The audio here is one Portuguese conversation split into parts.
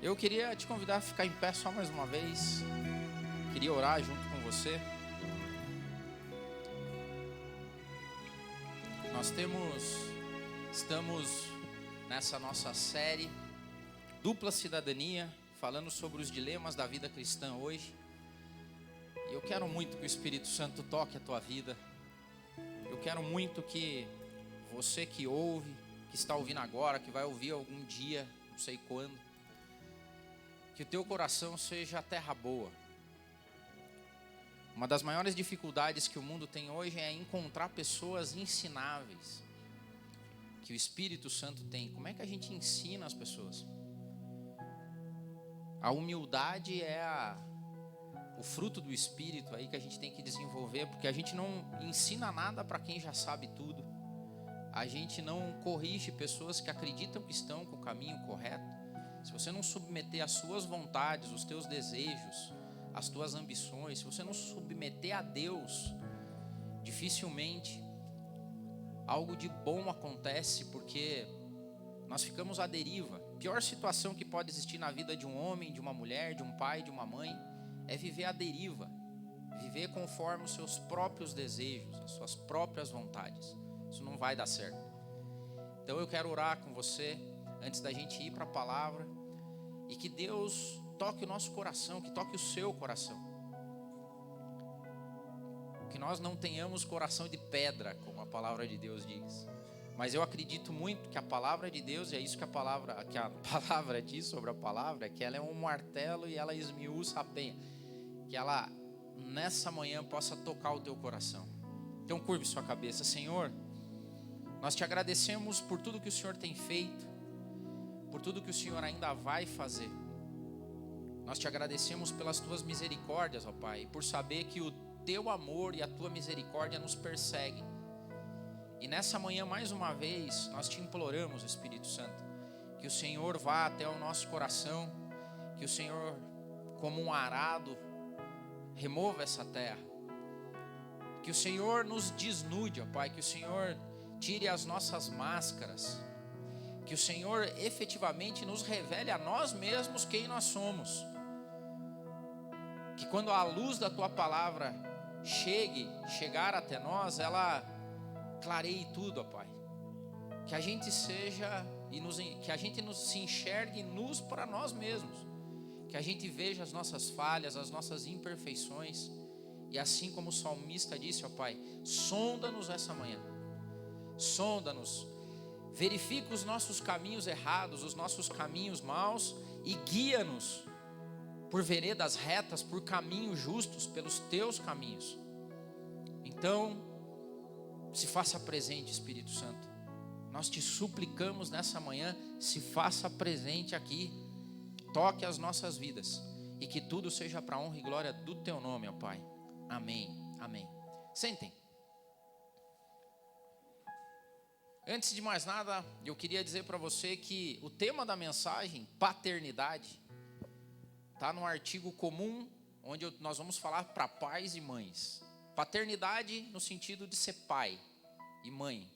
Eu queria te convidar a ficar em pé só mais uma vez. Queria orar junto com você. Estamos nessa nossa série Dupla Cidadania, falando sobre os dilemas da vida cristã hoje. E eu quero muito que o Espírito Santo toque a tua vida. Eu quero muito que você que ouve, que está ouvindo agora, que vai ouvir algum dia, não sei quando, que o teu coração seja terra boa. Uma das maiores dificuldades que o mundo tem hoje é encontrar pessoas ensináveis, que o Espírito Santo tem. Como é que a gente ensina as pessoas? A humildade é o fruto do Espírito aí que a gente tem que desenvolver, porque a gente não ensina nada para quem já sabe tudo. A gente não corrige pessoas que acreditam que estão com o caminho correto. Se você não submeter as suas vontades, os teus desejos, as tuas ambições, se você não submeter a Deus, dificilmente algo de bom acontece, porque nós ficamos à deriva. A pior situação que pode existir na vida de um homem, de uma mulher, de um pai, de uma mãe, é viver à deriva, viver conforme os seus próprios desejos, as suas próprias vontades. Isso não vai dar certo. Então eu quero orar com você antes da gente ir para a palavra, e que Deus toque o nosso coração, que toque o seu coração. Que nós não tenhamos coração de pedra, como a palavra de Deus diz. Mas eu acredito muito que a palavra de Deus, e é isso que a palavra diz sobre a palavra, que ela é um martelo e ela esmiuça a penha. Que ela, nessa manhã, possa tocar o teu coração. Então curve sua cabeça. Senhor, nós te agradecemos por tudo que o Senhor tem feito, por tudo que o Senhor ainda vai fazer. Nós te agradecemos pelas tuas misericórdias, ó Pai, por saber que o teu amor e a tua misericórdia nos perseguem. E nessa manhã, mais uma vez, nós te imploramos, Espírito Santo, que o Senhor vá até o nosso coração, que o Senhor, como um arado, remova essa terra, que o Senhor nos desnude, ó Pai, que o Senhor tire as nossas máscaras, que o Senhor efetivamente nos revele a nós mesmos quem nós somos. Que quando a luz da Tua palavra chegar até nós, ela clareie tudo, ó Pai. Que a gente seja, que a gente se enxergue nus para nós mesmos. Que a gente veja as nossas falhas, as nossas imperfeições. E assim como o salmista disse, ó Pai, sonda-nos essa manhã. Sonda-nos. Verifica os nossos caminhos errados, os nossos caminhos maus, e guia-nos por veredas retas, por caminhos justos, pelos teus caminhos. Então, se faça presente, Espírito Santo. Nós te suplicamos nessa manhã, se faça presente aqui, toque as nossas vidas, e que tudo seja para a honra e glória do teu nome, ó Pai. Amém, amém. Sentem. Antes de mais nada, eu queria dizer para você que o tema da mensagem, paternidade, está no artigo comum, onde nós vamos falar para pais e mães. Paternidade no sentido de ser pai e mãe.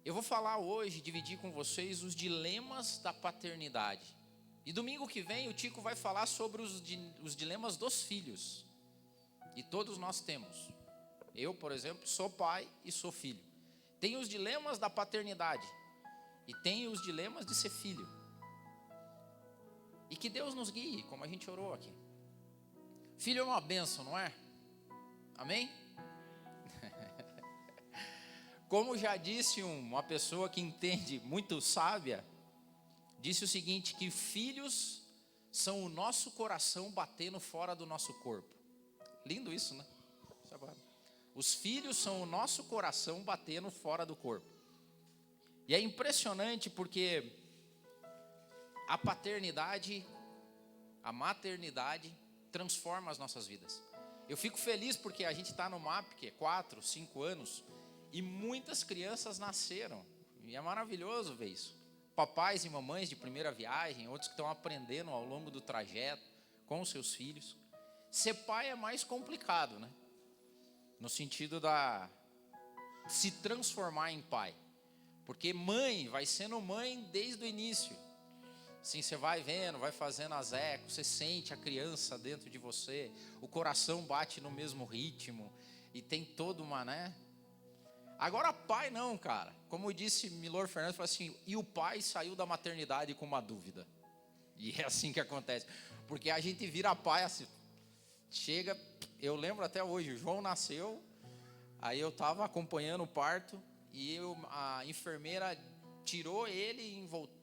Eu vou falar hoje, dividir com vocês os dilemas da paternidade. E domingo que vem o Tico vai falar sobre os dilemas dos filhos. E todos nós temos. Eu, por exemplo, sou pai e sou filho. Tem os dilemas da paternidade e tem os dilemas de ser filho. E que Deus nos guie, como a gente orou aqui. Filho é uma bênção, não é? Amém? Como já disse uma pessoa que entende, muito sábia, disse o seguinte, que filhos são o nosso coração batendo fora do nosso corpo. Lindo isso, né? Isso agora. Os filhos são o nosso coração batendo fora do corpo. E é impressionante porque a paternidade, a maternidade transforma as nossas vidas. Eu fico feliz porque a gente está no MAP, que é 4, 5 anos, e muitas crianças nasceram. E é maravilhoso ver isso. Papais e mamães de primeira viagem, outros que estão aprendendo ao longo do trajeto com os seus filhos. Ser pai é mais complicado, né? No sentido da se transformar em pai. Porque mãe vai sendo mãe desde o início. Sim, você vai vendo, vai fazendo as ecos, você sente a criança dentro de você, o coração bate no mesmo ritmo, e tem toda uma, né? Agora pai não, cara. Como disse Milor Fernandes, falou assim, e o pai saiu da maternidade com uma dúvida. E é assim que acontece. Porque a gente vira pai assim, chega, eu lembro até hoje, o João nasceu, aí eu estava acompanhando o parto, e a enfermeira tirou ele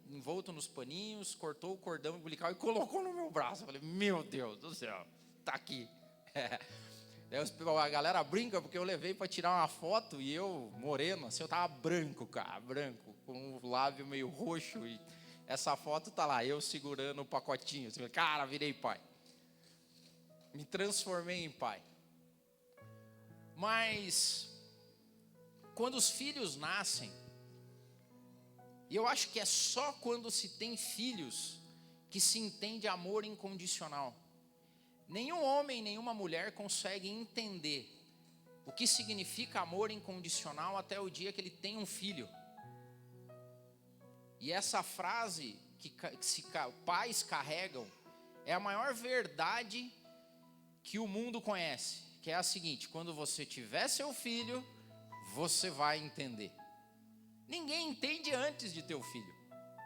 envolto nos paninhos, cortou o cordão umbilical e colocou no meu braço. Eu falei, meu Deus do céu, tá aqui. A galera brinca porque eu levei para tirar uma foto e eu, moreno, assim, eu tava branco, cara, branco, com o lábio meio roxo. E essa foto tá lá, eu segurando o pacotinho. Assim, cara, virei pai. Me transformei em pai. Mas, quando os filhos nascem, e eu acho que é só quando se tem filhos que se entende amor incondicional. Nenhum homem, nenhuma mulher consegue entender o que significa amor incondicional até o dia que ele tem um filho. E essa frase que pais carregam é a maior verdade que o mundo conhece, que é a seguinte: quando você tiver seu filho, você vai entender. Ninguém entende antes de ter o filho.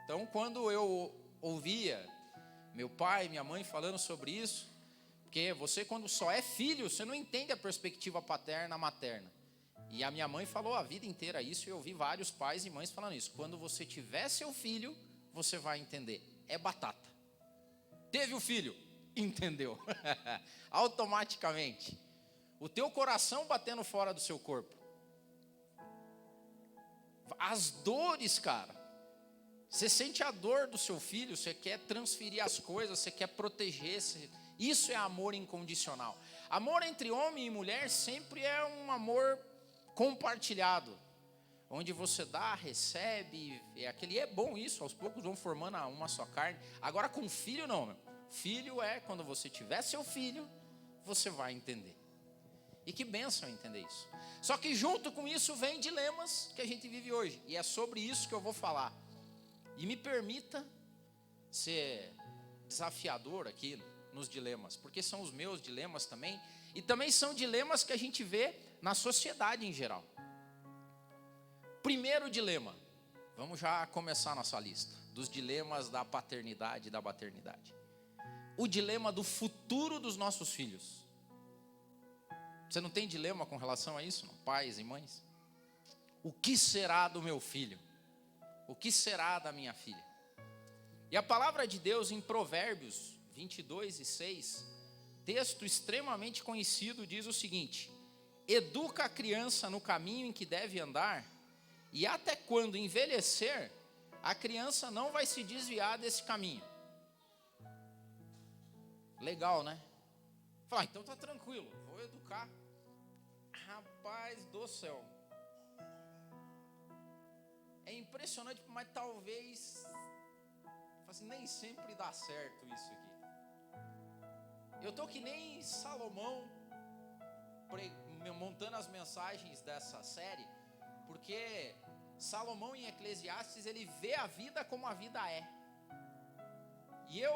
Então, quando eu ouvia meu pai e minha mãe falando sobre isso, porque você, quando só é filho, você não entende a perspectiva paterna, materna. E a minha mãe falou a vida inteira isso, e eu ouvi vários pais e mães falando isso. Quando você tiver seu filho, você vai entender. É batata. Teve o filho, entendeu? Automaticamente. O teu coração batendo fora do seu corpo. As dores, cara. Você sente a dor do seu filho, você quer transferir as coisas, você quer proteger. Isso é amor incondicional. Amor entre homem e mulher sempre é um amor compartilhado, onde você dá, recebe, é bom isso, aos poucos vão formando uma só carne. Agora com filho não, meu. Filho é quando você tiver seu filho, você vai entender. E que bênção entender isso. Só que junto com isso vem dilemas que a gente vive hoje, e é sobre isso que eu vou falar. E me permita ser desafiador aqui nos dilemas, porque são os meus dilemas também, e também são dilemas que a gente vê na sociedade em geral. Primeiro dilema, vamos já começar a nossa lista dos dilemas da paternidade e da maternidade. O dilema do futuro dos nossos filhos. Você não tem dilema com relação a isso, não? Pais e mães? O que será do meu filho? O que será da minha filha? E a palavra de Deus em Provérbios 22:6, texto extremamente conhecido, diz o seguinte: educa a criança no caminho em que deve andar, e até quando envelhecer, a criança não vai se desviar desse caminho. Legal, né? Fala, então tá tranquilo, vou educar. Rapaz do céu. É impressionante, mas talvez assim, nem sempre dá certo isso aqui. Eu tô que nem Salomão montando as mensagens dessa série, porque Salomão em Eclesiastes ele vê a vida como a vida é. E eu,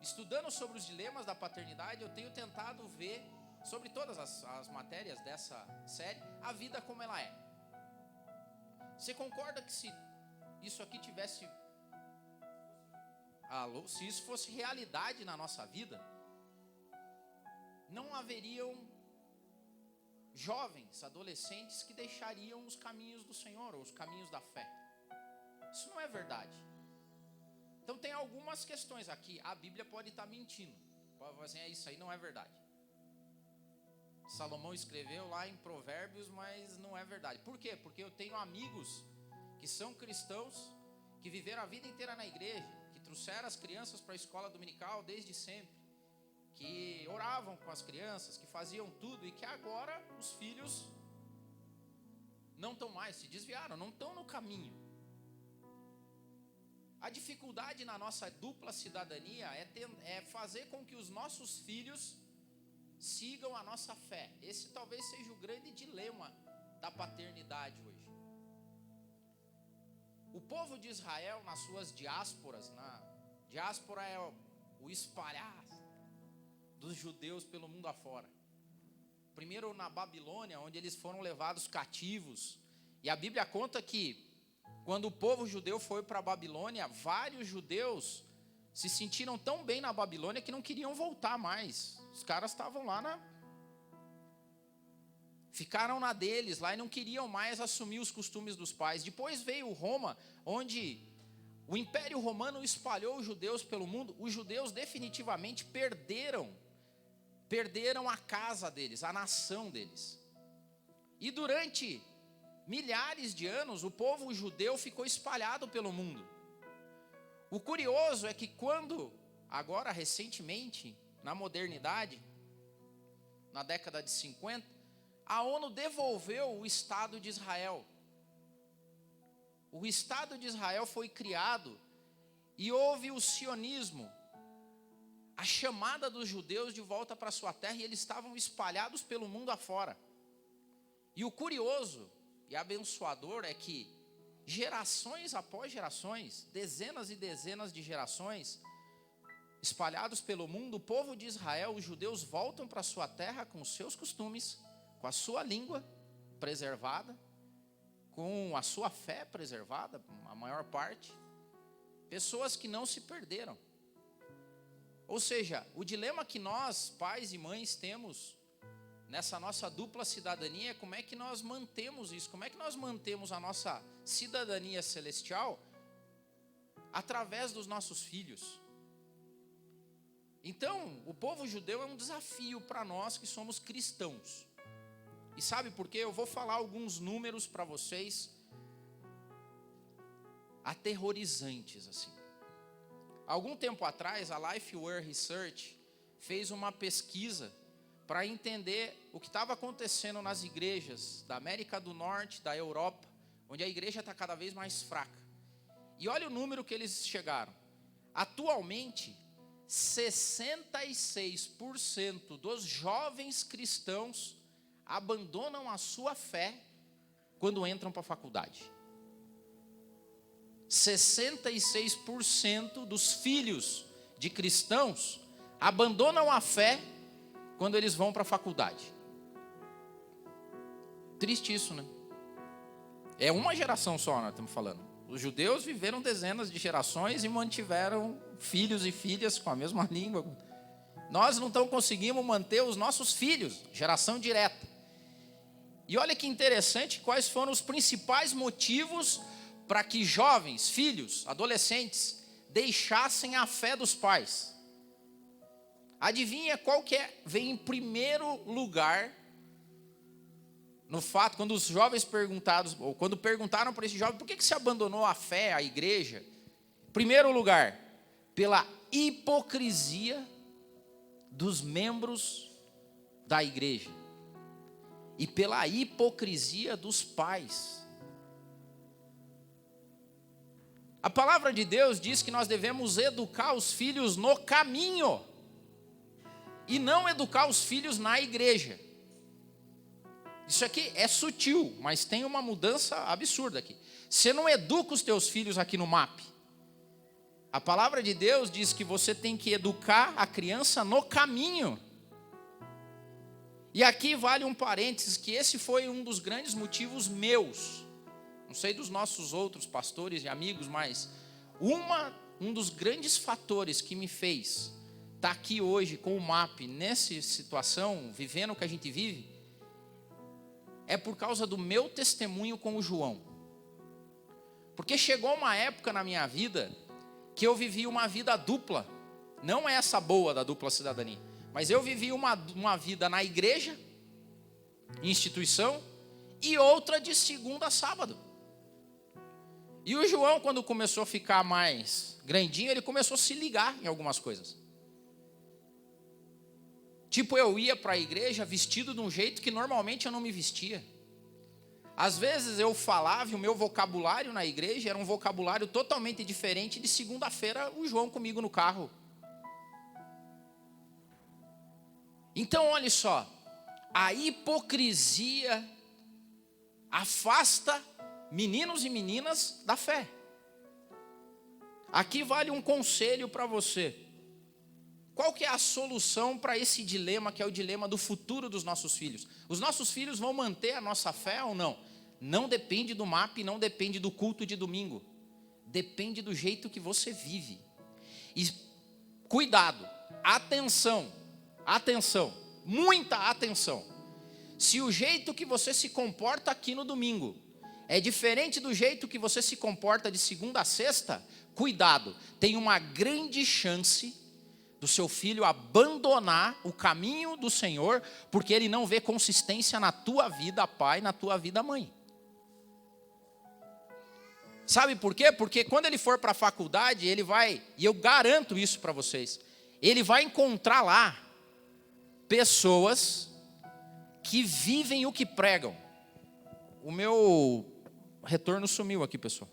estudando sobre os dilemas da paternidade, eu tenho tentado ver sobre todas as matérias dessa série, a vida como ela é. Você concorda que se isso aqui tivesse, se isso fosse realidade na nossa vida, não haveriam jovens, adolescentes que deixariam os caminhos do Senhor, ou os caminhos da fé? Isso não é verdade. Então tem algumas questões aqui, a Bíblia pode estar mentindo, pode falar assim, isso aí não é verdade. Salomão escreveu lá em Provérbios, mas não é verdade. Por quê? Porque eu tenho amigos que são cristãos, que viveram a vida inteira na igreja, que trouxeram as crianças para a escola dominical desde sempre, que oravam com as crianças, que faziam tudo, e que agora os filhos não estão mais, se desviaram, não estão no caminho. A dificuldade na nossa dupla cidadania é fazer com que os nossos filhos sigam a nossa fé. Esse talvez seja o grande dilema da paternidade hoje. O povo de Israel, nas suas diásporas, diáspora é o espalhar dos judeus pelo mundo afora. Primeiro na Babilônia, onde eles foram levados cativos. E a Bíblia conta que, quando o povo judeu foi para a Babilônia, vários judeus se sentiram tão bem na Babilônia que não queriam voltar mais. Os caras estavam lá ficaram na deles lá e não queriam mais assumir os costumes dos pais. Depois veio Roma, onde o Império Romano espalhou os judeus pelo mundo. Os judeus definitivamente perderam a casa deles, a nação deles. E durante milhares de anos, o povo judeu ficou espalhado pelo mundo. O curioso é que agora recentemente, na modernidade, na década de 50, a ONU devolveu o Estado de Israel. O Estado de Israel foi criado e houve o sionismo, a chamada dos judeus de volta para sua terra, e eles estavam espalhados pelo mundo afora. E o curioso e abençoador é que gerações após gerações, dezenas e dezenas de gerações, espalhados pelo mundo, o povo de Israel, os judeus, voltam para sua terra com os seus costumes, com a sua língua preservada, com a sua fé preservada, a maior parte, pessoas que não se perderam. Ou seja, o dilema que nós, pais e mães, temos nessa nossa dupla cidadania é como é que nós mantemos isso, como é que nós mantemos a nossa cidadania celestial através dos nossos filhos. Então, o povo judeu é um desafio para nós que somos cristãos. E sabe por quê? Eu vou falar alguns números para vocês aterrorizantes assim. Algum tempo atrás, a Lifeway Research fez uma pesquisa para entender o que estava acontecendo nas igrejas da América do Norte, da Europa, onde a igreja está cada vez mais fraca. E olha o número que eles chegaram. Atualmente, 66% dos jovens cristãos abandonam a sua fé quando entram para a faculdade. 66% dos filhos de cristãos abandonam a fé quando eles vão para a faculdade. Triste isso, né? É uma geração só, nós estamos falando. Os judeus viveram dezenas de gerações e mantiveram filhos e filhas com a mesma língua. Nós não conseguimos manter os nossos filhos, geração direta. E olha que interessante, quais foram os principais motivos para que jovens, filhos, adolescentes, deixassem a fé dos pais. Adivinha qual que vem em primeiro lugar no fato, quando os jovens ou quando perguntaram para esse jovem, por que você abandonou a fé, a igreja? Primeiro lugar, pela hipocrisia dos membros da igreja e pela hipocrisia dos pais. A palavra de Deus diz que nós devemos educar os filhos no caminho e não educar os filhos na igreja. Isso aqui é sutil, mas tem uma mudança absurda aqui. Você não educa os teus filhos aqui no MAP. A palavra de Deus diz que você tem que educar a criança no caminho. E aqui vale um parênteses, que esse foi um dos grandes motivos meus. Não sei dos nossos outros pastores e amigos, mas um dos grandes fatores que me fez estar aqui hoje com o MAP, nessa situação, vivendo o que a gente vive, é por causa do meu testemunho com o João. Porque chegou uma época na minha vida que eu vivi uma vida dupla. Não é essa boa da dupla cidadania, mas eu vivi uma vida na igreja, instituição, e outra de segunda a sábado. E o João, quando começou a ficar mais grandinho, ele começou a se ligar em algumas coisas. Tipo, eu ia para a igreja vestido de um jeito que normalmente eu não me vestia. Às vezes eu falava e o meu vocabulário na igreja era um vocabulário totalmente diferente de segunda-feira, o João comigo no carro. Então, olha só, a hipocrisia afasta meninos e meninas da fé. Aqui vale um conselho para você. Qual que é a solução para esse dilema, que é o dilema do futuro dos nossos filhos? Os nossos filhos vão manter a nossa fé ou não? Não depende do MAP, não depende do culto de domingo. Depende do jeito que você vive. E cuidado, atenção, muita atenção. Se o jeito que você se comporta aqui no domingo é diferente do jeito que você se comporta de segunda a sexta, cuidado, tem uma grande chance do seu filho abandonar o caminho do Senhor, porque ele não vê consistência na tua vida, pai, na tua vida, mãe. Sabe por quê? Porque quando ele for para a faculdade, ele vai, e eu garanto isso para vocês, ele vai encontrar lá pessoas que vivem o que pregam. O meu retorno sumiu aqui, pessoal.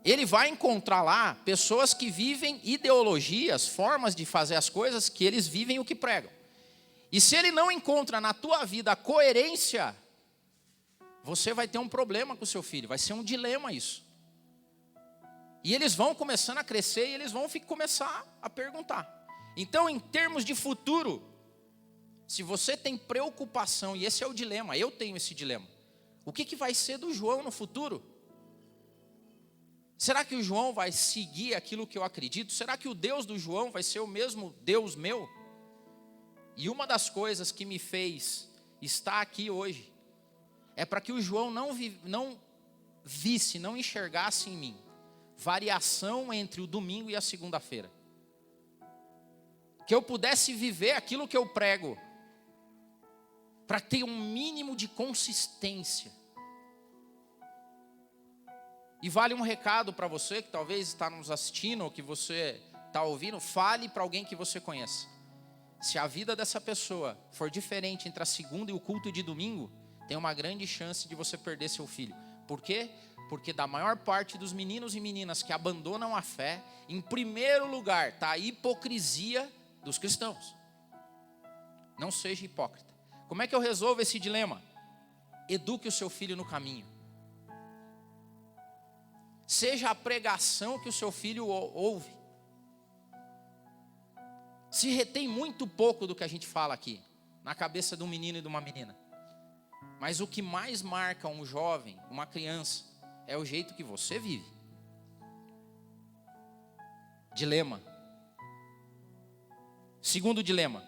Ele vai encontrar lá pessoas que vivem ideologias, formas de fazer as coisas, que eles vivem o que pregam. E se ele não encontra na tua vida a coerência, você vai ter um problema com o seu filho, vai ser um dilema isso. E eles vão começando a crescer e eles vão começar a perguntar. Então, em termos de futuro, se você tem preocupação, e esse é o dilema, eu tenho esse dilema, o que vai ser do João no futuro? Será que o João vai seguir aquilo que eu acredito? Será que o Deus do João vai ser o mesmo Deus meu? E uma das coisas que me fez estar aqui hoje é para que o João não visse, não enxergasse em mim variação entre o domingo e a segunda-feira. Que eu pudesse viver aquilo que eu prego, para ter um mínimo de consistência. E vale um recado para você que talvez está nos assistindo ou que você está ouvindo, fale para alguém que você conheça. Se a vida dessa pessoa for diferente entre a segunda e o culto de domingo, tem uma grande chance de você perder seu filho. Por quê? Porque da maior parte dos meninos e meninas que abandonam a fé, em primeiro lugar está a hipocrisia dos cristãos. Não seja hipócrita. Como é que eu resolvo esse dilema? Eduque o seu filho no caminho. Seja a pregação que o seu filho ouve. Se retém muito pouco do que a gente fala aqui, na cabeça de um menino e de uma menina. Mas o que mais marca um jovem, uma criança, é o jeito que você vive. Dilema. Segundo dilema.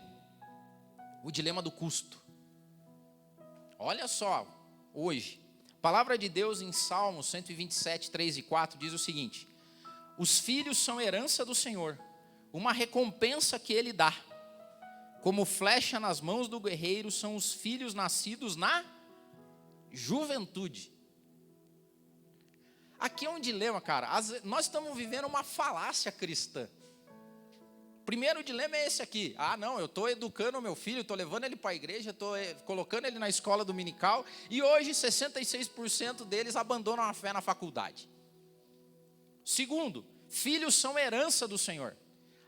O dilema do custo. Olha só, hoje. A palavra de Deus em Salmos 127, 3 e 4 diz o seguinte: os filhos são herança do Senhor, uma recompensa que Ele dá. Como flecha nas mãos do guerreiro são os filhos nascidos na juventude. Aqui é um dilema, cara. Nós estamos vivendo uma falácia cristã. Primeiro dilema é esse aqui. Ah, não, eu estou educando o meu filho, estou levando ele para a igreja, estou colocando ele na escola dominical, e hoje 66% deles abandonam a fé na faculdade. Segundo, filhos são herança do Senhor.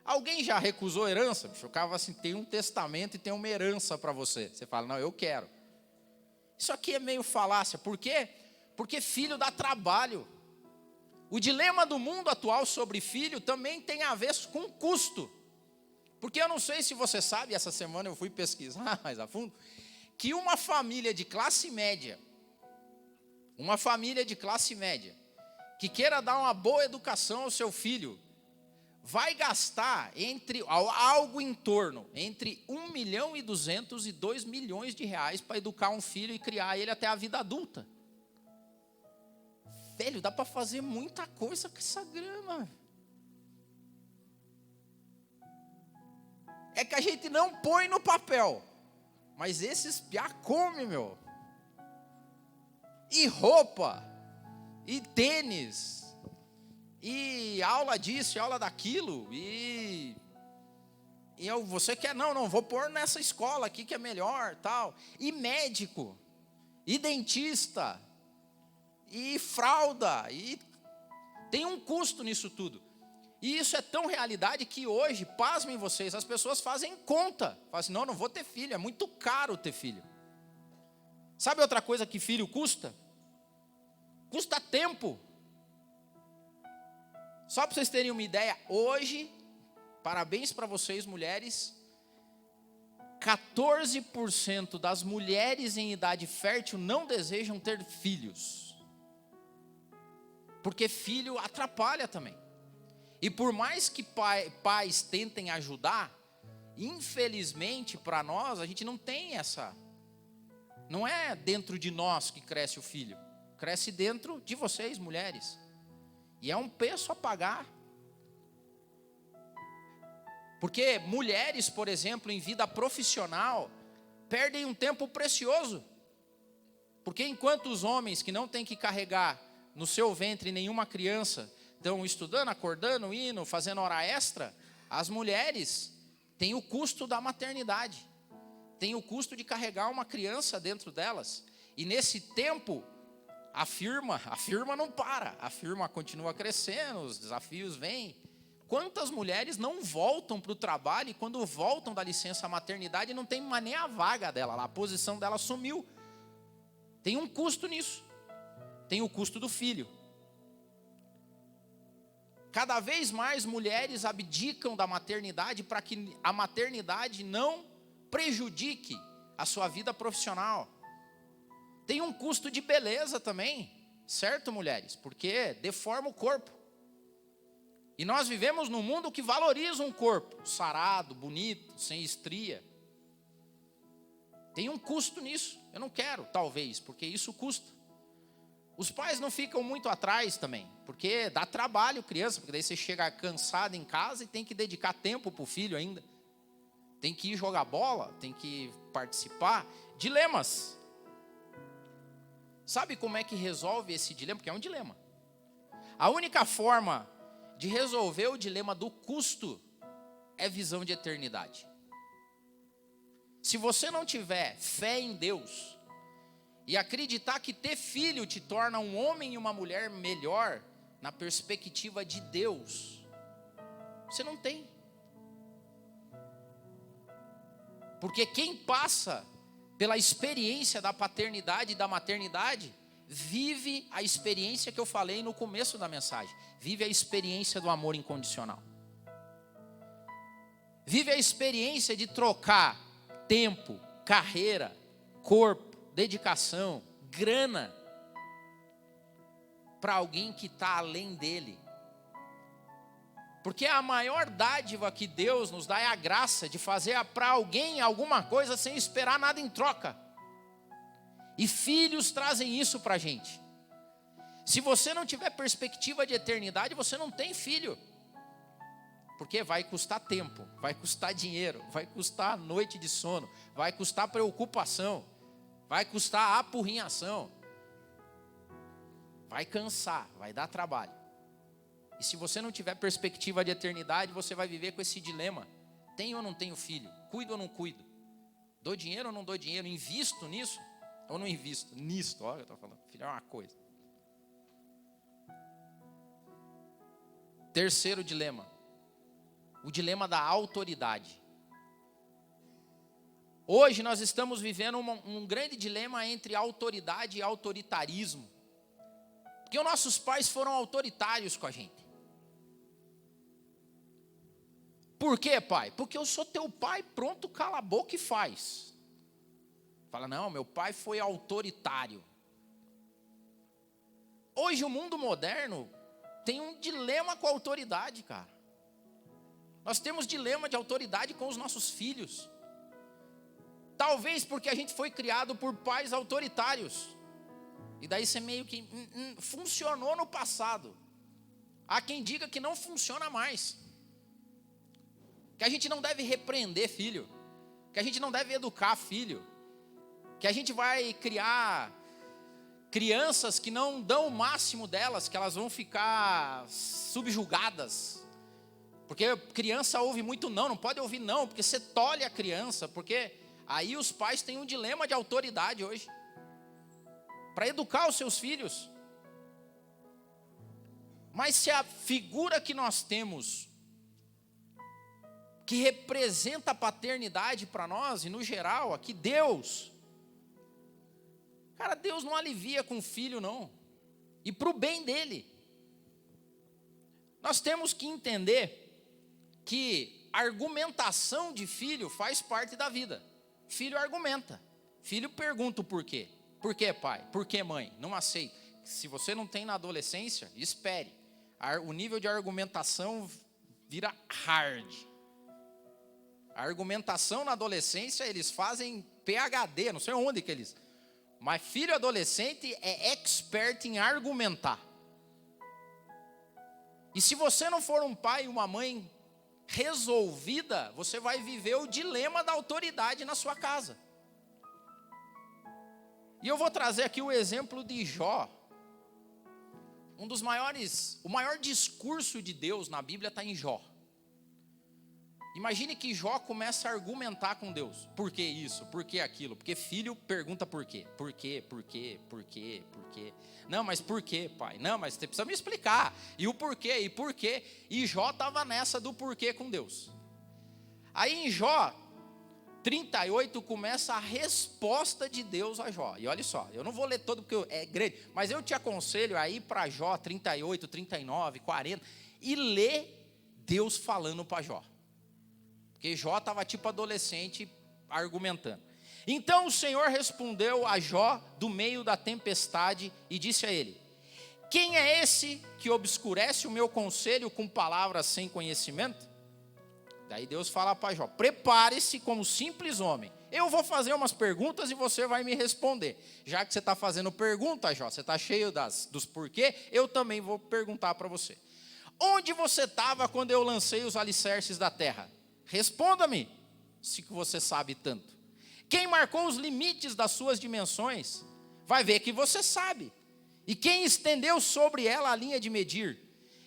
Alguém já recusou herança? Eu ficava assim, tem um testamento e tem uma herança para você. Você fala, não, eu quero. Isso aqui é meio falácia. Por quê? Porque filho dá trabalho. O dilema do mundo atual sobre filho também tem a ver com custo. Porque eu não sei se você sabe, essa semana eu fui pesquisar mais a fundo, que uma família de classe média, que queira dar uma boa educação ao seu filho, vai gastar algo em torno entre 1.200.000 e 2 milhões de reais para educar um filho e criar ele até a vida adulta. Velho, dá para fazer muita coisa com essa grana. É que a gente não põe no papel, mas esses piá come, meu. E roupa, e tênis, e aula disso, e aula daquilo, você quer, não, vou pôr nessa escola aqui que é melhor, tal. E médico, e dentista, e fralda, e tem um custo nisso tudo. E isso é tão realidade que hoje, pasmem vocês, as pessoas fazem conta. Falam assim, não vou ter filho, é muito caro ter filho. Sabe outra coisa que filho custa? Custa tempo. Só para vocês terem uma ideia, hoje, parabéns para vocês mulheres, 14% das mulheres em idade fértil não desejam ter filhos. Porque filho atrapalha também. E por mais que pais tentem ajudar, infelizmente para nós, a gente não tem essa. Não é dentro de nós que cresce o filho. Cresce dentro de vocês, mulheres. E é um preço a pagar. Porque mulheres, por exemplo, em vida profissional, perdem um tempo precioso. Porque enquanto os homens que não têm que carregar no seu ventre nenhuma criança, estão estudando, acordando, indo, fazendo hora extra, as mulheres têm o custo da maternidade. Tem o custo de carregar uma criança dentro delas. E nesse tempo, a firma não para. A firma continua crescendo, os desafios vêm. Quantas mulheres não voltam para o trabalho e quando voltam da licença maternidade não tem mais nem a vaga dela lá, a posição dela sumiu. Tem um custo nisso. Tem o custo do filho. Cada vez mais mulheres abdicam da maternidade para que a maternidade não prejudique a sua vida profissional. Tem um custo de beleza também, certo, mulheres? Porque deforma o corpo. E nós vivemos num mundo que valoriza um corpo sarado, bonito, sem estria. Tem um custo nisso. Eu não quero, talvez, porque isso custa. Os pais não ficam muito atrás também, porque dá trabalho criança, porque daí você chega cansado em casa e tem que dedicar tempo para o filho ainda. Tem que ir jogar bola, tem que participar. Dilemas. Sabe como é que resolve esse dilema? Porque é um dilema. A única forma de resolver o dilema do custo é visão de eternidade. Se você não tiver fé em Deus e acreditar que ter filho te torna um homem e uma mulher melhor na perspectiva de Deus, você não tem. Porque quem passa pela experiência da paternidade e da maternidade vive a experiência que eu falei no começo da mensagem. Vive a experiência do amor incondicional. Vive a experiência de trocar tempo, carreira, corpo, dedicação, grana para alguém que está além dele. Porque a maior dádiva que Deus nos dá é a graça de fazer para alguém alguma coisa sem esperar nada em troca. E filhos trazem isso para a gente. Se você não tiver perspectiva de eternidade, você não tem filho. Porque vai custar tempo, vai custar dinheiro, vai custar noite de sono, vai custar preocupação, vai custar apurrinhação. Vai cansar, vai dar trabalho. E se você não tiver perspectiva de eternidade, você vai viver com esse dilema. Tenho ou não tenho filho? Cuido ou não cuido? Dou dinheiro ou não dou dinheiro? Invisto nisso? Ou não invisto nisto? Olha, eu estou falando, filho é uma coisa. Terceiro dilema. O dilema da autoridade. Hoje nós estamos vivendo um grande dilema entre autoridade e autoritarismo. Porque os nossos pais foram autoritários com a gente. Por quê, pai? Porque eu sou teu pai, pronto, cala a boca e faz. Fala, não, meu pai foi autoritário. Hoje o mundo moderno tem um dilema com a autoridade, cara. Nós temos dilema de autoridade com os nossos filhos. Talvez porque a gente foi criado por pais autoritários. E daí você meio que funcionou no passado. Há quem diga que não funciona mais. Que a gente não deve repreender filho. Que a gente não deve educar filho. Que a gente vai criar crianças que não dão o máximo delas, que elas vão ficar subjugadas. Porque criança ouve muito não pode ouvir não, porque você tolhe a criança, porque aí os pais têm um dilema de autoridade hoje. Para educar os seus filhos. Mas se a figura que nós temos, que representa a paternidade para nós, e no geral, aqui Deus, cara, Deus não alivia com o filho não, e para o bem dele. Nós temos que entender que argumentação de filho faz parte da vida. Filho argumenta. Filho pergunta o porquê. Por que, pai? Por que, mãe? Não aceito. Se você não tem na adolescência, espere. O nível de argumentação vira hard. A argumentação na adolescência, eles fazem PhD, não sei onde que eles... Mas filho adolescente é expert em argumentar. E se você não for um pai e uma mãe resolvida, você vai viver o dilema da autoridade na sua casa. E eu vou trazer aqui o exemplo de Jó. O maior discurso de Deus na Bíblia está em Jó. Imagine que Jó começa a argumentar com Deus. Por que isso? Por que aquilo? Porque filho pergunta por quê. Por quê? Por quê? Por quê? Por quê? Não, mas por quê, pai? Não, mas você precisa me explicar. E o porquê? E por quê? E Jó estava nessa do porquê com Deus. Aí em Jó 38 começa a resposta de Deus a Jó. E olha só, eu não vou ler todo porque é grande, mas eu te aconselho a ir para Jó 38, 39, 40 e ler Deus falando para Jó. Porque Jó estava tipo adolescente argumentando. Então o Senhor respondeu a Jó do meio da tempestade e disse a ele: quem é esse que obscurece o meu conselho com palavras sem conhecimento? Daí Deus fala para Jó: prepare-se como simples homem. Eu vou fazer umas perguntas e você vai me responder. Já que você está fazendo pergunta, Jó, você está cheio dos porquê, eu também vou perguntar para você. Onde você estava quando eu lancei os alicerces da terra? Responda-me, se você sabe tanto. Quem marcou os limites das suas dimensões? Vai ver que você sabe. E quem estendeu sobre ela a linha de medir?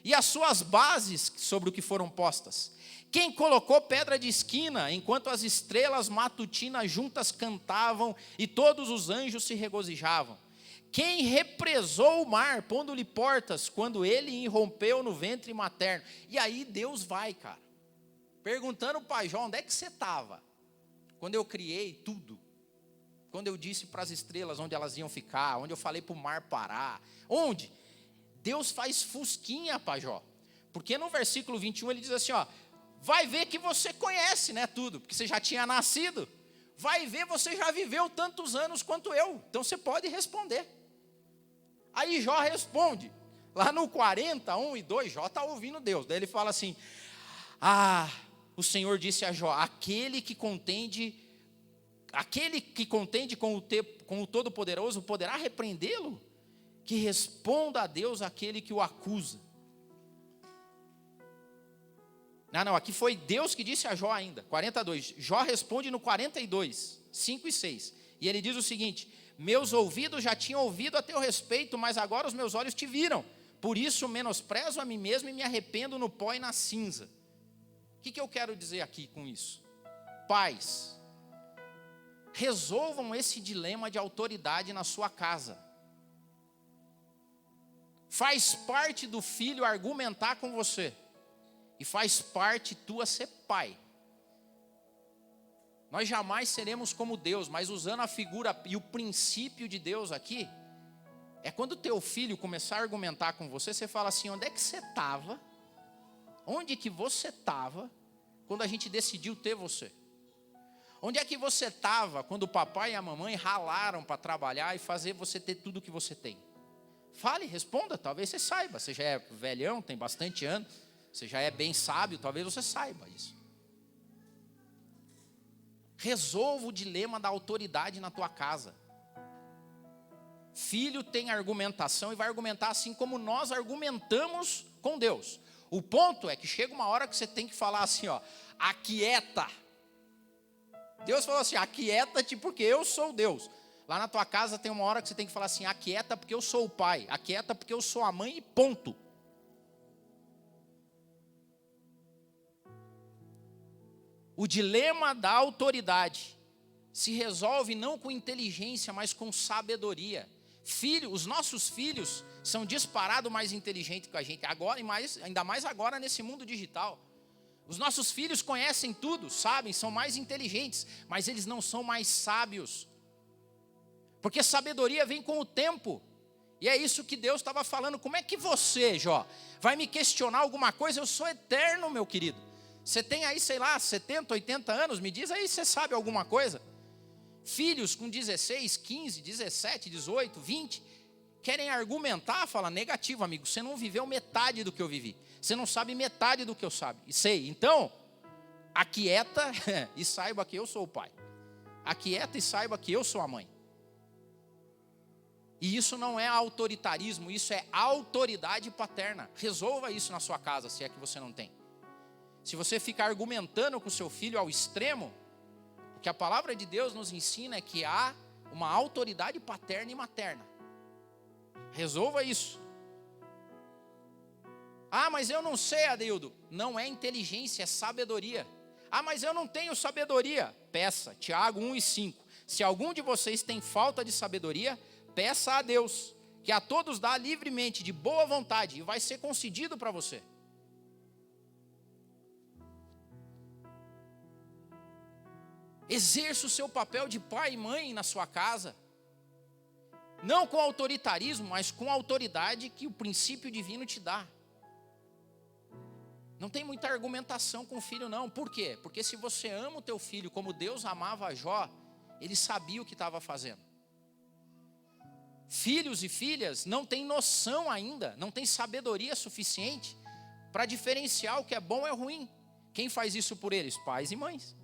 E as suas bases sobre o que foram postas? Quem colocou pedra de esquina, enquanto as estrelas matutinas juntas cantavam e todos os anjos se regozijavam? Quem represou o mar, pondo-lhe portas, quando ele irrompeu no ventre materno? E aí Deus vai, cara, perguntando para Jó: onde é que você estava quando eu criei tudo? Quando eu disse para as estrelas onde elas iam ficar, onde eu falei para o mar parar? Onde? Deus faz fusquinha para Jó. Porque no versículo 21 ele diz assim, ó: vai ver que você conhece, né, tudo, porque você já tinha nascido. Vai ver, você já viveu tantos anos quanto eu, então você pode responder. Aí Jó responde, lá no 40, 1 e 2, Jó está ouvindo Deus. Daí ele fala assim: o Senhor disse a Jó: aquele que contende com o Todo-Poderoso poderá repreendê-lo? Que responda a Deus aquele que o acusa. Não, aqui foi Deus que disse a Jó ainda, 42. Jó responde no 42, 5 e 6. E ele diz o seguinte: meus ouvidos já tinham ouvido a teu respeito, mas agora os meus olhos te viram. Por isso menosprezo a mim mesmo e me arrependo no pó e na cinza. O que eu quero dizer aqui com isso? Pais, resolvam esse dilema de autoridade na sua casa. Faz parte do filho argumentar com você. E faz parte tua ser pai. Nós jamais seremos como Deus, mas usando a figura e o princípio de Deus aqui, é quando teu filho começar a argumentar com você, você fala assim: onde é que você estava? Onde que você estava quando a gente decidiu ter você? Onde é que você estava quando o papai e a mamãe ralaram para trabalhar e fazer você ter tudo que você tem? Fale, responda, talvez você saiba. Você já é velhão, tem bastante anos, você já é bem sábio, talvez você saiba isso. Resolva o dilema da autoridade na tua casa. Filho tem argumentação e vai argumentar assim como nós argumentamos com Deus. O ponto é que chega uma hora que você tem que falar assim, ó: aquieta. Deus falou assim: aquieta-te porque eu sou Deus. Lá na tua casa tem uma hora que você tem que falar assim: aquieta porque eu sou o pai, aquieta porque eu sou a mãe e ponto. O dilema da autoridade se resolve não com inteligência, mas com sabedoria. Os nossos filhos são disparado mais inteligentes que a gente, agora, ainda mais agora nesse mundo digital. Os nossos filhos conhecem tudo, sabem, são mais inteligentes, mas eles não são mais sábios. Porque sabedoria vem com o tempo. E é isso que Deus estava falando. Como é que você, Jó, vai me questionar alguma coisa? Eu sou eterno, meu querido. Você tem aí, sei lá, 70, 80 anos, me diz aí se você sabe alguma coisa. Filhos com 16, 15, 17, 18, 20, querem argumentar, fala negativo, amigo. Você não viveu metade do que eu vivi. Você não sabe metade do que eu sei. Então, aquieta e saiba que eu sou o pai. Aquieta e saiba que eu sou a mãe. E isso não é autoritarismo, isso é autoridade paterna. Resolva isso na sua casa, se é que você não tem. Se você ficar argumentando com seu filho ao extremo, o que a palavra de Deus nos ensina é que há uma autoridade paterna e materna. Resolva isso. Ah, mas eu não sei, Adeildo. Não é inteligência, é sabedoria. Ah, mas eu não tenho sabedoria. Peça, Tiago 1:5. Se algum de vocês tem falta de sabedoria, peça a Deus, que a todos dá livremente, de boa vontade, e vai ser concedido para você. Exerça o seu papel de pai e mãe na sua casa. Não com autoritarismo, mas com a autoridade que o princípio divino te dá. Não tem muita argumentação com o filho, não. Por quê? Porque se você ama o teu filho como Deus amava a Jó, ele sabia o que estava fazendo. Filhos e filhas não têm noção ainda, não têm sabedoria suficiente para diferenciar o que é bom e o ruim. Quem faz isso por eles? Pais e mães.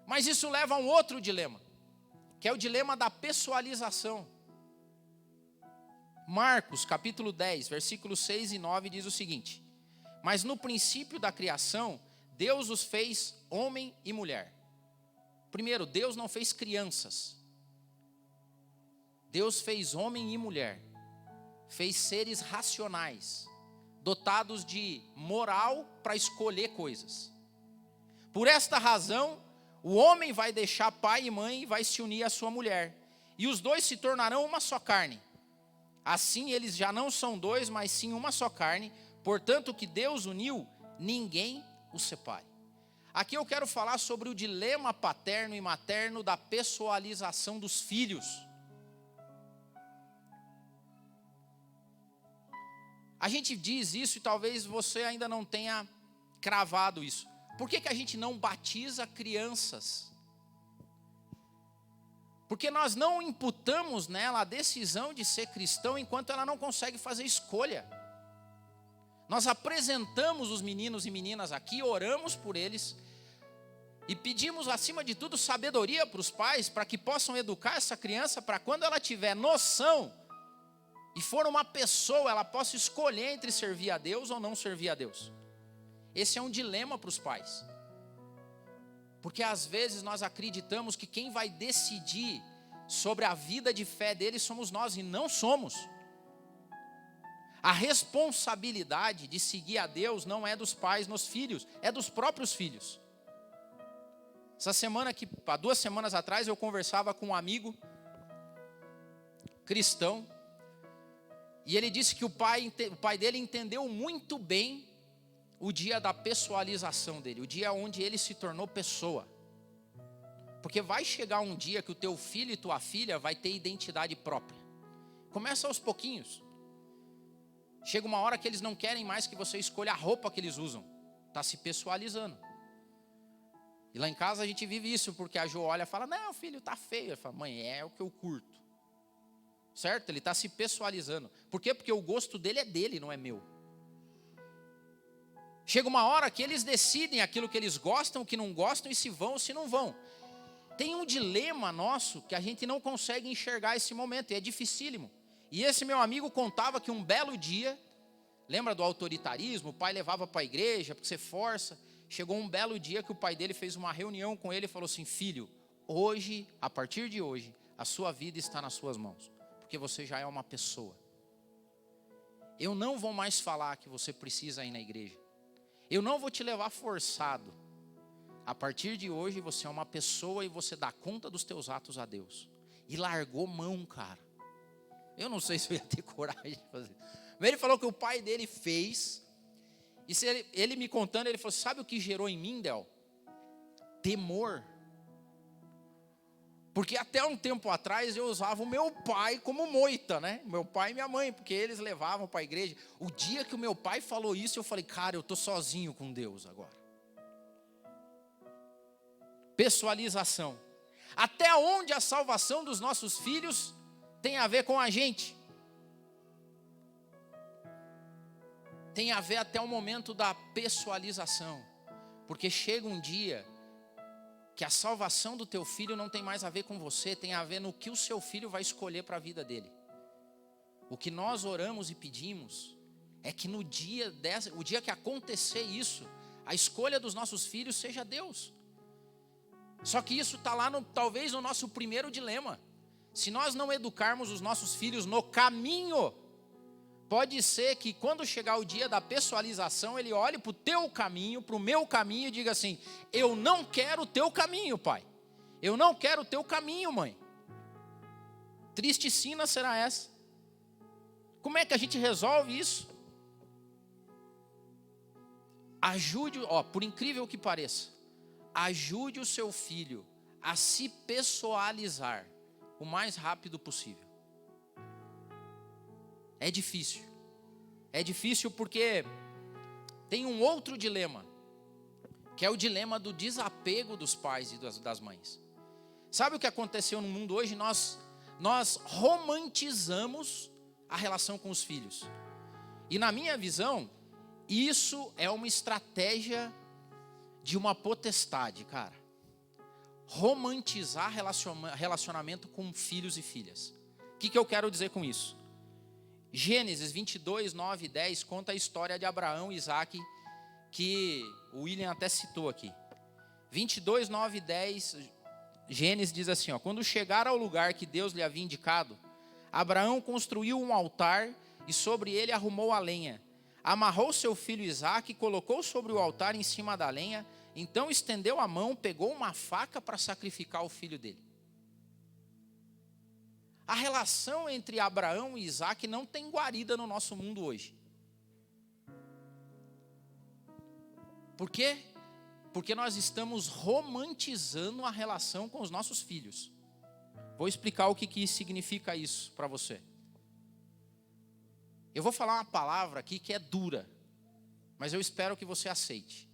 Mas isso leva a um outro dilema, que é o dilema da pessoalização. Marcos, capítulo 10, versículos 6 e 9 diz o seguinte: mas no princípio da criação, Deus os fez homem e mulher. Primeiro, Deus não fez crianças. Deus fez homem e mulher. Fez seres racionais, dotados de moral para escolher coisas. Por esta razão, o homem vai deixar pai e mãe e vai se unir à sua mulher. E os dois se tornarão uma só carne. Assim eles já não são dois, mas sim uma só carne. Portanto, o que Deus uniu, ninguém os separe. Aqui eu quero falar sobre o dilema paterno e materno da pessoalização dos filhos. A gente diz isso e talvez você ainda não tenha cravado isso. Por que a gente não batiza crianças? Porque nós não imputamos nela a decisão de ser cristão enquanto ela não consegue fazer escolha. Nós apresentamos os meninos e meninas aqui, oramos por eles e pedimos, acima de tudo, sabedoria para os pais, para que possam educar essa criança, para quando ela tiver noção e for uma pessoa, ela possa escolher entre servir a Deus ou não servir a Deus. Esse é um dilema para os pais. Porque às vezes nós acreditamos que quem vai decidir sobre a vida de fé deles somos nós, e não somos. A responsabilidade de seguir a Deus não é dos pais nos filhos, é dos próprios filhos. Há 2 semanas atrás, eu conversava com um amigo cristão, e ele disse que o pai dele entendeu muito bem o dia da pessoalização dele, o dia onde ele se tornou pessoa. Porque vai chegar um dia que o teu filho e tua filha vai ter identidade própria. Começa aos pouquinhos. Chega uma hora que eles não querem mais que você escolha a roupa que eles usam. Está se pessoalizando. E lá em casa a gente vive isso, porque a Jo olha e fala, não, filho, tá feio. Eu falo, mãe, é o que eu curto. Certo? Ele está se pessoalizando. Por quê? Porque o gosto dele é dele, não é meu. Chega uma hora que eles decidem aquilo que eles gostam, o que não gostam, e se vão ou se não vão. Tem um dilema nosso que a gente não consegue enxergar esse momento, e é dificílimo. E esse meu amigo contava que um belo dia, lembra do autoritarismo? O pai levava para a igreja, porque você força. Chegou um belo dia que o pai dele fez uma reunião com ele e falou assim, filho, hoje, a partir de hoje, a sua vida está nas suas mãos, porque você já é uma pessoa. Eu não vou mais falar que você precisa ir na igreja. Eu não vou te levar forçado. A partir de hoje você é uma pessoa e você dá conta dos teus atos a Deus. E largou mão, cara. Eu não sei se eu ia ter coragem de fazer. Mas ele falou que o pai dele fez. E se ele me contando, ele falou, sabe o que gerou em mim, Del? Temor. Porque até um tempo atrás eu usava o meu pai como moita, né? Meu pai e minha mãe, porque eles levavam para a igreja. O dia que o meu pai falou isso, eu falei, cara, eu estou sozinho com Deus agora. Pessoalização. Até onde a salvação dos nossos filhos tem a ver com a gente? Tem a ver até o momento da pessoalização. Porque chega um dia que a salvação do teu filho não tem mais a ver com você, tem a ver no que o seu filho vai escolher para a vida dele. O que nós oramos e pedimos é que no dia o dia que acontecer isso, a escolha dos nossos filhos seja Deus. Só que isso está lá talvez no nosso primeiro dilema. Se nós não educarmos os nossos filhos no caminho, pode ser que quando chegar o dia da pessoalização, ele olhe para o teu caminho, para o meu caminho e diga assim, eu não quero o teu caminho, pai. Eu não quero o teu caminho, mãe. Triste sina será essa. Como é que a gente resolve isso? Ajude, por incrível que pareça, ajude o seu filho a se pessoalizar o mais rápido possível. É difícil. É difícil porque tem um outro dilema, que é o dilema do desapego dos pais e das mães. Sabe o que aconteceu no mundo hoje? Nós romantizamos a relação com os filhos. E na minha visão, isso é uma estratégia de uma potestade, cara. Romantizar relacionamento com filhos e filhas. O que eu quero dizer com isso? Gênesis 22, 9 e 10 conta a história de Abraão e Isaac, que o William até citou aqui. 22, 9 e 10, Gênesis diz assim, quando chegaram ao lugar que Deus lhe havia indicado, Abraão construiu um altar e sobre ele arrumou a lenha. Amarrou seu filho Isaac e colocou sobre o altar em cima da lenha, então estendeu a mão, pegou uma faca para sacrificar o filho dele. A relação entre Abraão e Isaac não tem guarida no nosso mundo hoje. Por quê? Porque nós estamos romantizando a relação com os nossos filhos. Vou explicar o que significa isso para você. Eu vou falar uma palavra aqui que é dura, mas eu espero que você aceite.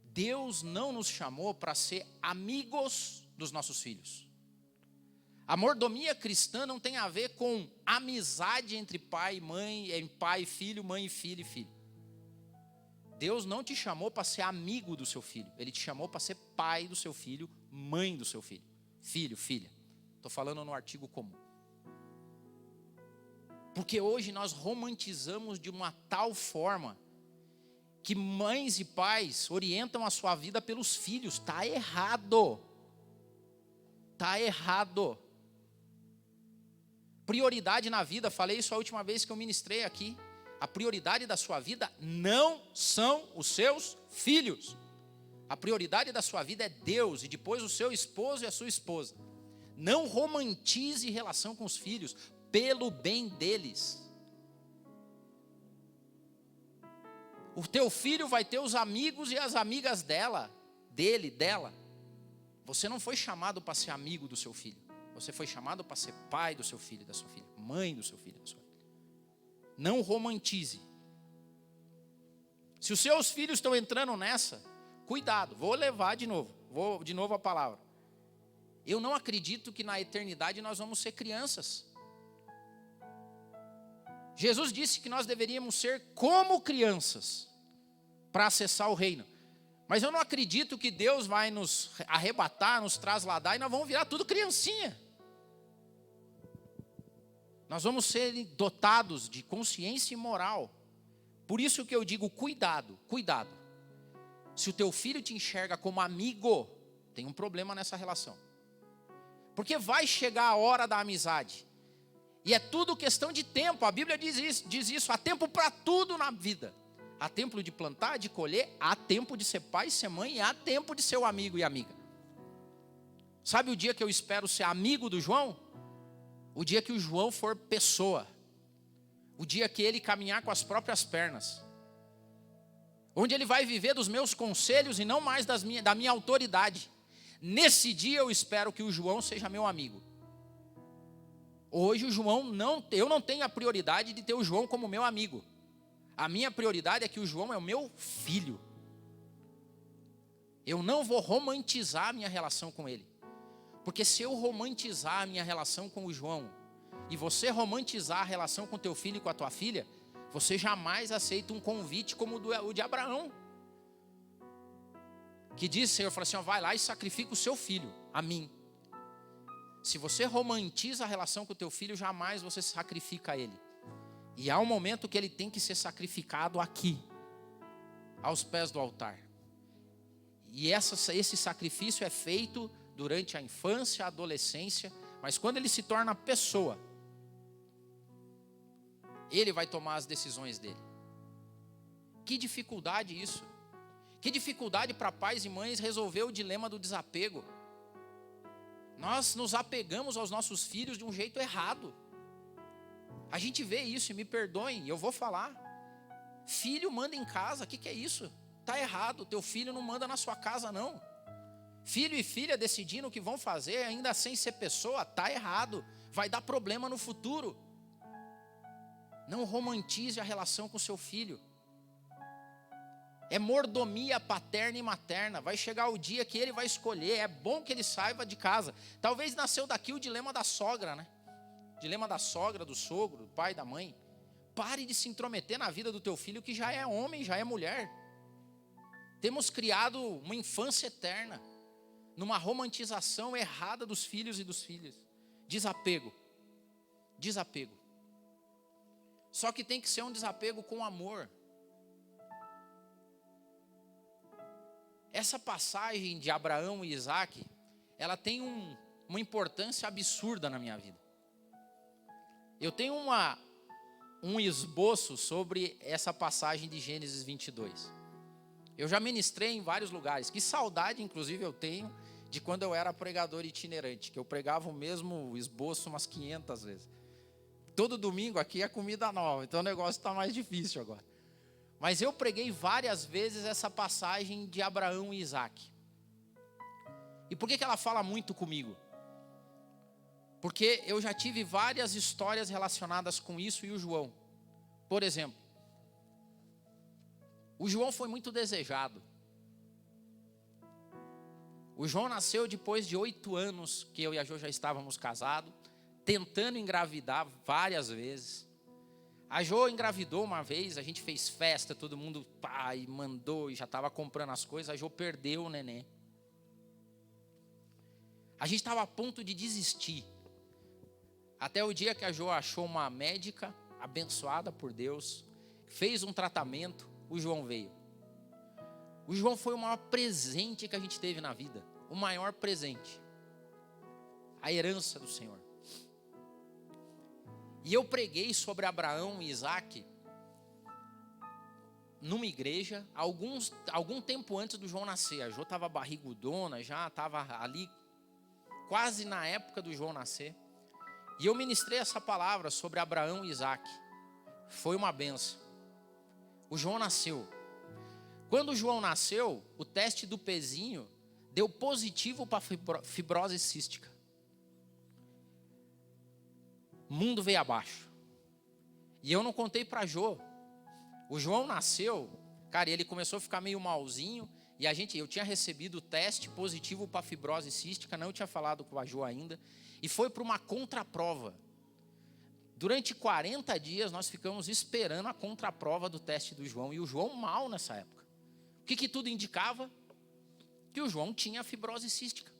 Deus não nos chamou para ser amigos dos nossos filhos. A mordomia cristã não tem a ver com amizade entre pai e mãe, pai e filho, mãe e filho e filho. Deus não te chamou para ser amigo do seu filho. Ele te chamou para ser pai do seu filho, mãe do seu filho. Filho, filha. Estou falando no artigo comum. Porque hoje nós romantizamos de uma tal forma que mães e pais orientam a sua vida pelos filhos. Está errado. Está errado. Prioridade na vida, falei isso a última vez que eu ministrei aqui. A prioridade da sua vida não são os seus filhos. A prioridade da sua vida é Deus e depois o seu esposo e a sua esposa. Não romantize relação com os filhos pelo bem deles. O teu filho vai ter os amigos e as amigas dela. Você não foi chamado para ser amigo do seu filho. Você foi chamado para ser pai do seu filho e da sua filha. Mãe do seu filho e da sua filha. Não romantize. Se os seus filhos estão entrando nessa, cuidado. Vou levar de novo. Vou de novo a palavra. Eu não acredito que na eternidade nós vamos ser crianças. Jesus disse que nós deveríamos ser como crianças para acessar o reino. Mas eu não acredito que Deus vai nos arrebatar, nos trasladar e nós vamos virar tudo criancinha. Nós vamos ser dotados de consciência e moral. Por isso que eu digo, cuidado. Se o teu filho te enxerga como amigo, tem um problema nessa relação. Porque vai chegar a hora da amizade. E é tudo questão de tempo. A Bíblia diz isso. Há tempo para tudo na vida. Há tempo de plantar, de colher. Há tempo de ser pai e ser mãe. E há tempo de ser o amigo e amiga. Sabe o dia que eu espero ser amigo do João? O dia que o João for pessoa. O dia que ele caminhar com as próprias pernas. Onde ele vai viver dos meus conselhos e não mais da minha autoridade. Nesse dia eu espero que o João seja meu amigo. Hoje o João eu não tenho a prioridade de ter o João como meu amigo. A minha prioridade é que o João é o meu filho. Eu não vou romantizar a minha relação com ele. Porque se eu romantizar a minha relação com o João, e você romantizar a relação com teu filho e com a tua filha, você jamais aceita um convite como o de Abraão. Que diz, o Senhor falou assim, ó, vai lá e sacrifica o seu filho, a mim. Se você romantiza a relação com o teu filho, jamais você sacrifica ele. E há um momento que ele tem que ser sacrificado aqui, aos pés do altar. E esse sacrifício é feito durante a infância, a adolescência, mas quando ele se torna pessoa, ele vai tomar as decisões dele. Que dificuldade isso. Que dificuldade para pais e mães resolver o dilema do desapego. Nós nos apegamos aos nossos filhos de um jeito errado. A gente vê isso, e me perdoem, eu vou falar. Filho manda em casa, o que é isso? Está errado, teu filho não manda na sua casa não. Filho e filha decidindo o que vão fazer, ainda sem ser pessoa, está errado. Vai dar problema no futuro. Não romantize a relação com seu filho. É mordomia paterna e materna. Vai chegar o dia que ele vai escolher. É bom que ele saiba de casa. Talvez nasceu daqui o dilema da sogra, né? Dilema da sogra, do sogro, do pai, da mãe. Pare de se intrometer na vida do teu filho que já é homem, já é mulher. Temos criado uma infância eterna numa romantização errada dos filhos e dos filhas. Desapego. Desapego. Só que tem que ser um desapego com amor. Essa passagem de Abraão e Isaac, ela tem uma importância absurda na minha vida. Eu tenho um esboço sobre essa passagem de Gênesis 22. Eu já ministrei em vários lugares. Que saudade, inclusive, eu tenho de quando eu era pregador itinerante, que eu pregava o mesmo esboço umas 500 vezes. Todo domingo aqui é comida nova, então o negócio está mais difícil agora. Mas eu preguei várias vezes essa passagem de Abraão e Isaac. E por que ela fala muito comigo? Porque eu já tive várias histórias relacionadas com isso e o João. Por exemplo, o João foi muito desejado. O João nasceu depois de 8 anos que eu e a Jo já estávamos casados, tentando engravidar várias vezes. A Jo engravidou uma vez, a gente fez festa, todo mundo e mandou e já estava comprando as coisas. A Jo perdeu o neném. A gente estava a ponto de desistir. Até o dia que a Jo achou uma médica abençoada por Deus, fez um tratamento, o João veio. O João foi o maior presente que a gente teve na vida. O maior presente. A herança do Senhor. E eu preguei sobre Abraão e Isaac numa igreja, algum tempo antes do João nascer. A Jo estava barrigudona, já estava ali, quase na época do João nascer. E eu ministrei essa palavra sobre Abraão e Isaac. Foi uma benção. O João nasceu. Quando o João nasceu, o teste do pezinho deu positivo para fibrose cística. O mundo veio abaixo. E eu não contei para Jo. O João nasceu, cara, ele começou a ficar meio malzinho. E eu tinha recebido o teste positivo para fibrose cística, não tinha falado com a Jo ainda. E foi para uma contraprova. Durante 40 dias nós ficamos esperando a contraprova do teste do João. E o João mal nessa época. O que tudo indicava? Que o João tinha fibrose cística.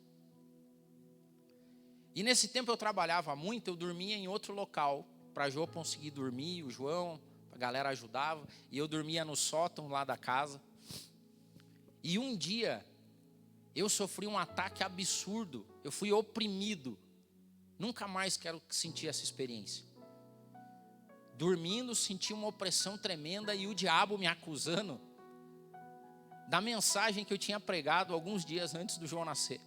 E nesse tempo eu trabalhava muito, eu dormia em outro local. Para a Jo conseguir dormir, o João, a galera ajudava. E eu dormia no sótão lá da casa. E um dia eu sofri um ataque absurdo. Eu fui oprimido. Nunca mais quero sentir essa experiência. Dormindo, senti uma opressão tremenda e o diabo me acusando da mensagem que eu tinha pregado alguns dias antes do João nascer.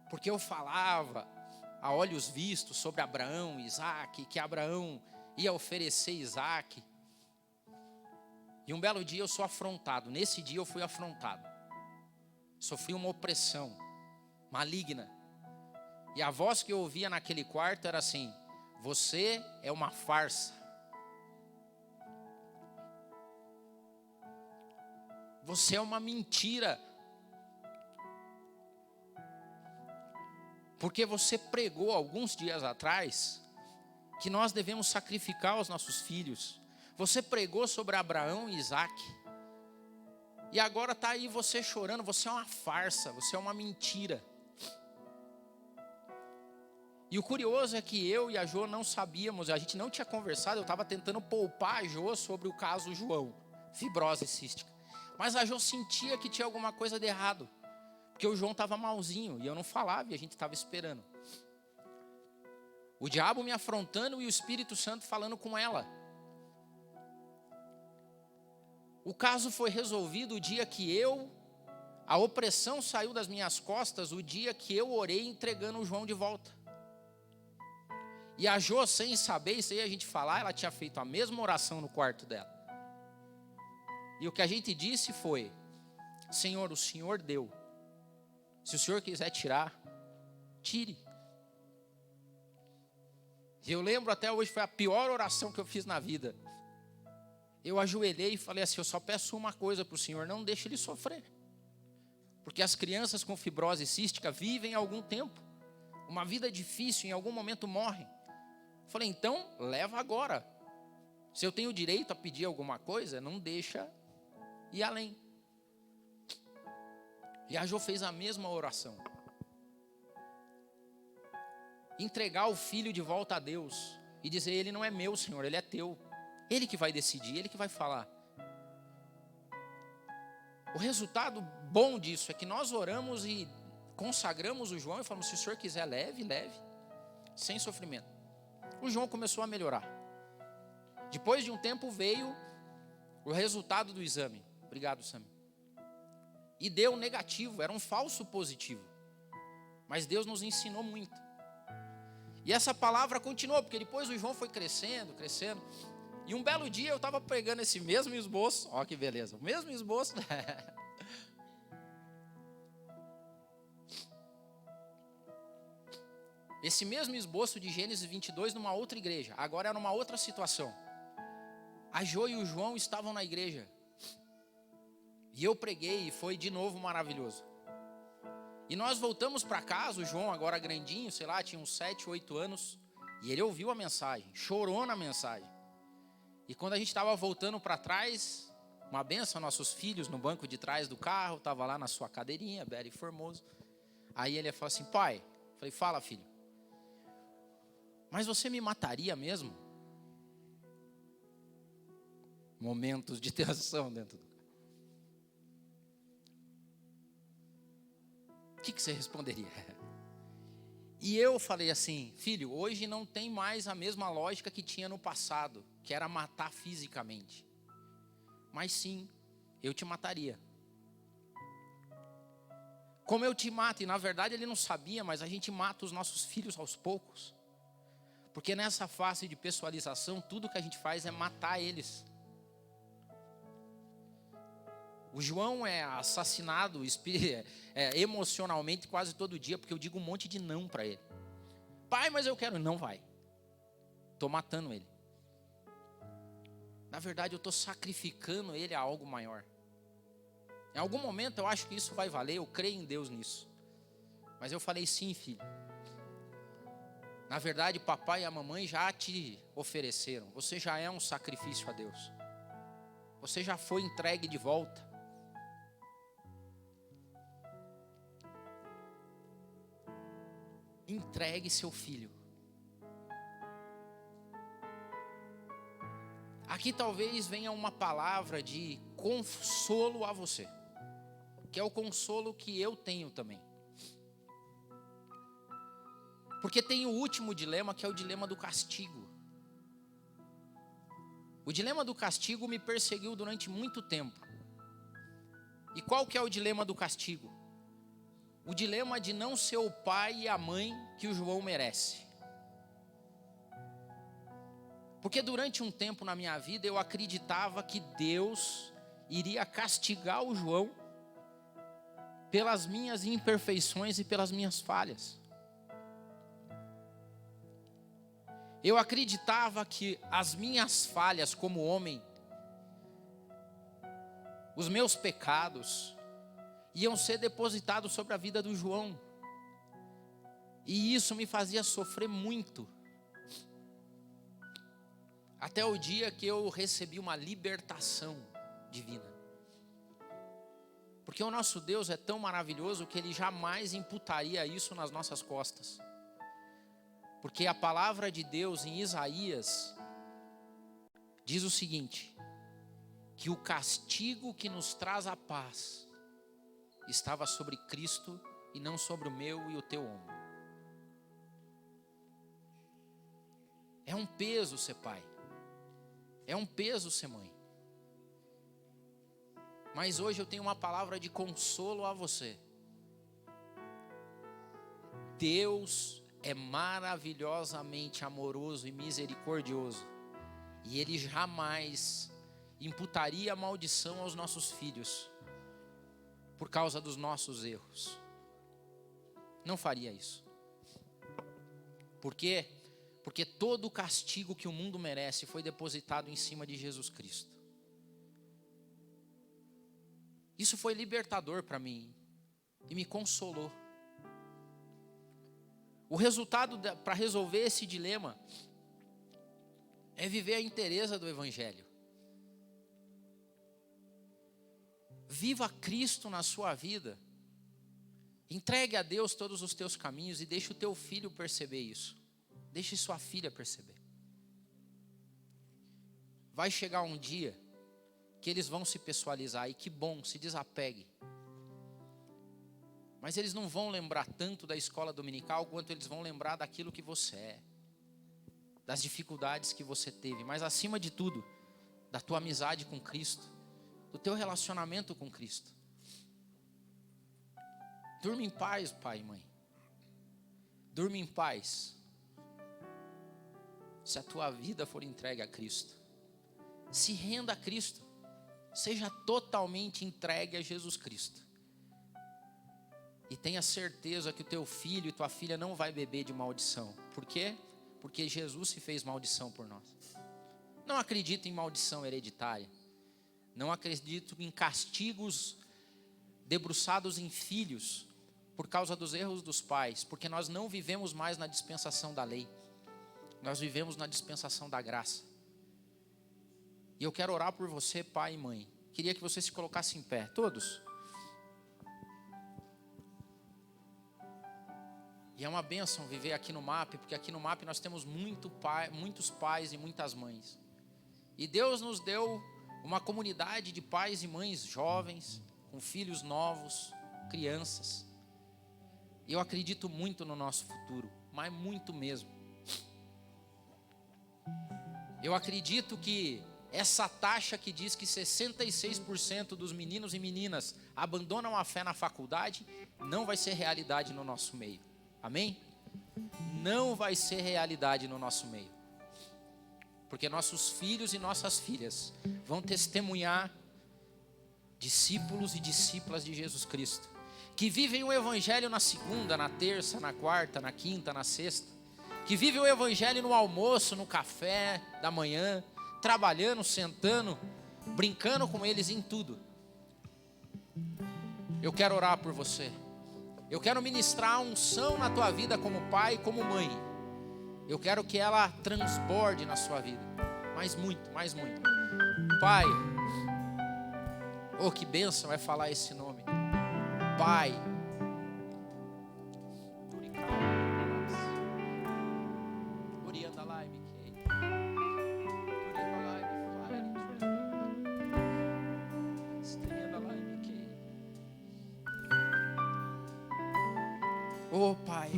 Porque eu falava a olhos vistos sobre Abraão e Isaac, que Abraão ia oferecer Isaac. E um belo dia eu sou afrontado. Nesse dia eu fui afrontado. sofria uma opressão maligna. E a voz que eu ouvia naquele quarto era assim: você é uma farsa. Você é uma mentira. Porque você pregou alguns dias atrás que nós devemos sacrificar os nossos filhos. Você pregou sobre Abraão e Isaac. E agora está aí você chorando. Você é uma farsa, você é uma mentira. E o curioso é que eu e a Jo não sabíamos, a gente não tinha conversado, eu estava tentando poupar a Jo sobre o caso João, fibrose cística. Mas a Jo sentia que tinha alguma coisa de errado, porque o João estava malzinho e eu não falava e a gente estava esperando. O diabo me afrontando e o Espírito Santo falando com ela. O caso foi resolvido o dia que a opressão saiu das minhas costas, o dia que eu orei entregando o João de volta. E a Jo, sem saber, sem a gente falar, ela tinha feito a mesma oração no quarto dela. E o que a gente disse foi: Senhor, o Senhor deu. Se o Senhor quiser tirar, tire. E eu lembro até hoje, foi a pior oração que eu fiz na vida. Eu ajoelhei e falei assim: eu só peço uma coisa para o Senhor, não deixe ele sofrer. Porque as crianças com fibrose cística vivem algum tempo. Uma vida difícil, em algum momento morrem. Falei, então, leva agora. Se eu tenho direito a pedir alguma coisa, não deixa ir além. E a Jo fez a mesma oração. Entregar o filho de volta a Deus. E dizer, ele não é meu, Senhor, ele é teu. Ele que vai decidir, ele que vai falar. O resultado bom disso é que nós oramos e consagramos o João e falamos, se o Senhor quiser, leve, leve. Sem sofrimento. O João começou a melhorar. Depois de um tempo veio o resultado do exame. Obrigado, Sam. E deu negativo, era um falso positivo. Mas Deus nos ensinou muito. E essa palavra continuou, porque depois o João foi crescendo, crescendo. E um belo dia eu estava pregando esse mesmo esboço. Ó que beleza, o mesmo esboço. Esse mesmo esboço de Gênesis 22 numa outra igreja. Agora era uma outra situação. A Jo e o João estavam na igreja. E eu preguei e foi de novo maravilhoso. E nós voltamos para casa, o João agora grandinho, sei lá, tinha uns 7, 8 anos. E ele ouviu a mensagem, chorou na mensagem. E quando a gente estava voltando para trás, uma benção, nossos filhos no banco de trás do carro, estava lá na sua cadeirinha, belo e formoso. Aí ele falou assim, pai, falei, fala filho. Mas você me mataria mesmo? Momentos de tensão dentro do carro. O que você responderia? E eu falei assim, filho, hoje não tem mais a mesma lógica que tinha no passado, que era matar fisicamente. Mas sim, eu te mataria. Como eu te mato, e na verdade ele não sabia, mas a gente mata os nossos filhos aos poucos. Porque nessa fase de pessoalização, tudo que a gente faz é matar eles. O João é assassinado emocionalmente quase todo dia, porque eu digo um monte de não para ele. Pai, mas eu quero. Não vai. Estou matando ele. Na verdade, eu estou sacrificando ele a algo maior. Em algum momento eu acho que isso vai valer, eu creio em Deus nisso. Mas eu falei, sim, filho. Na verdade, papai e a mamãe já te ofereceram. Você já é um sacrifício a Deus. Você já foi entregue de volta. Entregue seu filho. Aqui talvez venha uma palavra de consolo a você, que é o consolo que eu tenho também. Porque tem o último dilema, que é o dilema do castigo. O dilema do castigo me perseguiu durante muito tempo. E qual que é o dilema do castigo? O dilema de não ser o pai e a mãe que o João merece. Porque durante um tempo na minha vida eu acreditava que Deus iria castigar o João pelas minhas imperfeições e pelas minhas falhas. Eu acreditava que as minhas falhas como homem, os meus pecados, iam ser depositados sobre a vida do João. E isso me fazia sofrer muito. Até o dia que eu recebi uma libertação divina. Porque o nosso Deus é tão maravilhoso que Ele jamais imputaria isso nas nossas costas. Porque a palavra de Deus em Isaías diz o seguinte: que o castigo que nos traz a paz estava sobre Cristo e não sobre o meu e o teu ombro. É um peso ser pai. É um peso ser mãe. Mas hoje eu tenho uma palavra de consolo a você. Deus é maravilhosamente amoroso e misericordioso. E Ele jamais imputaria maldição aos nossos filhos por causa dos nossos erros. Não faria isso. Por quê? Porque todo o castigo que o mundo merece foi depositado em cima de Jesus Cristo. Isso foi libertador para mim e me consolou. O resultado para resolver esse dilema é viver a inteireza do Evangelho. Viva Cristo na sua vida. Entregue a Deus todos os teus caminhos e deixe o teu filho perceber isso. Deixe sua filha perceber. Vai chegar um dia que eles vão se pessoalizar, e que bom, se desapegue. Mas eles não vão lembrar tanto da escola dominical quanto eles vão lembrar daquilo que você é, das dificuldades que você teve, mas acima de tudo, da tua amizade com Cristo, do teu relacionamento com Cristo. Durma em paz, pai e mãe. Durma em paz. Se a tua vida for entregue a Cristo, se renda a Cristo, seja totalmente entregue a Jesus Cristo. E tenha certeza que o teu filho e tua filha não vai beber de maldição. Por quê? Porque Jesus se fez maldição por nós. Não acredito em maldição hereditária. Não acredito em castigos debruçados em filhos por causa dos erros dos pais. Porque nós não vivemos mais na dispensação da lei. Nós vivemos na dispensação da graça. E eu quero orar por você, pai e mãe. Queria que você se colocasse em pé, todos. E é uma bênção viver aqui no MAP, porque aqui no MAP nós temos muitos pais e muitas mães. E Deus nos deu uma comunidade de pais e mães jovens, com filhos novos, crianças. E eu acredito muito no nosso futuro, mas muito mesmo. Eu acredito que essa taxa que diz que 66% dos meninos e meninas abandonam a fé na faculdade, não vai ser realidade no nosso meio. Amém? Não vai ser realidade no nosso meio. Porque nossos filhos e nossas filhas vão testemunhar discípulos e discípulas de Jesus Cristo, que vivem o Evangelho na segunda, na terça, na quarta, na quinta, na sexta, que vivem o Evangelho no almoço, no café da manhã, trabalhando, sentando, brincando com eles em tudo. Eu quero orar por você. Eu quero ministrar a unção na tua vida como pai e como mãe. Eu quero que ela transborde na sua vida. Mais muito, mais muito. Pai, oh, que bênção é falar esse nome. Pai. Oh, Pai,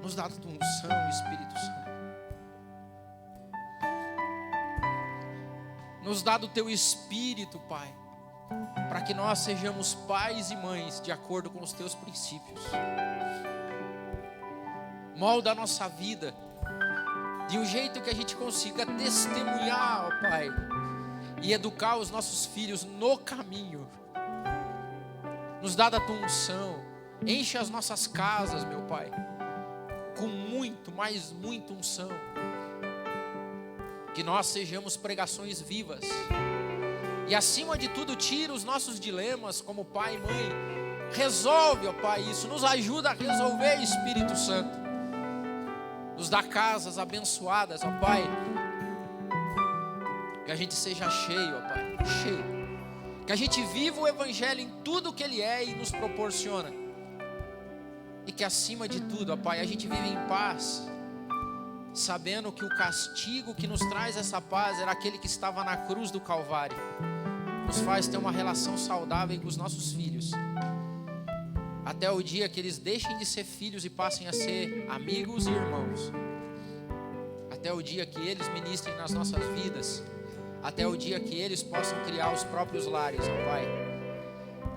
nos dá a tua unção, Espírito Santo. Nos dá do teu Espírito, Pai, para que nós sejamos pais e mães de acordo com os teus princípios. Molda a nossa vida de um jeito que a gente consiga testemunhar, ó Pai, e educar os nossos filhos no caminho. Nos dá da tua unção. Enche as nossas casas, meu Pai, com muito, mas muita unção. Que nós sejamos pregações vivas. E acima de tudo, tira os nossos dilemas como pai e mãe. Resolve, ó Pai, isso. Nos ajuda a resolver, Espírito Santo. Nos dá casas abençoadas, ó Pai. Que a gente seja cheio, ó Pai, cheio. Que a gente viva o Evangelho em tudo que Ele é e nos proporciona. E que acima de tudo, ó Pai, a gente vive em paz, sabendo que o castigo que nos traz essa paz era aquele que estava na cruz do Calvário. Nos faz ter uma relação saudável com os nossos filhos. Até o dia que eles deixem de ser filhos e passem a ser amigos e irmãos. Até o dia que eles ministrem nas nossas vidas. Até o dia que eles possam criar os próprios lares, ó Pai.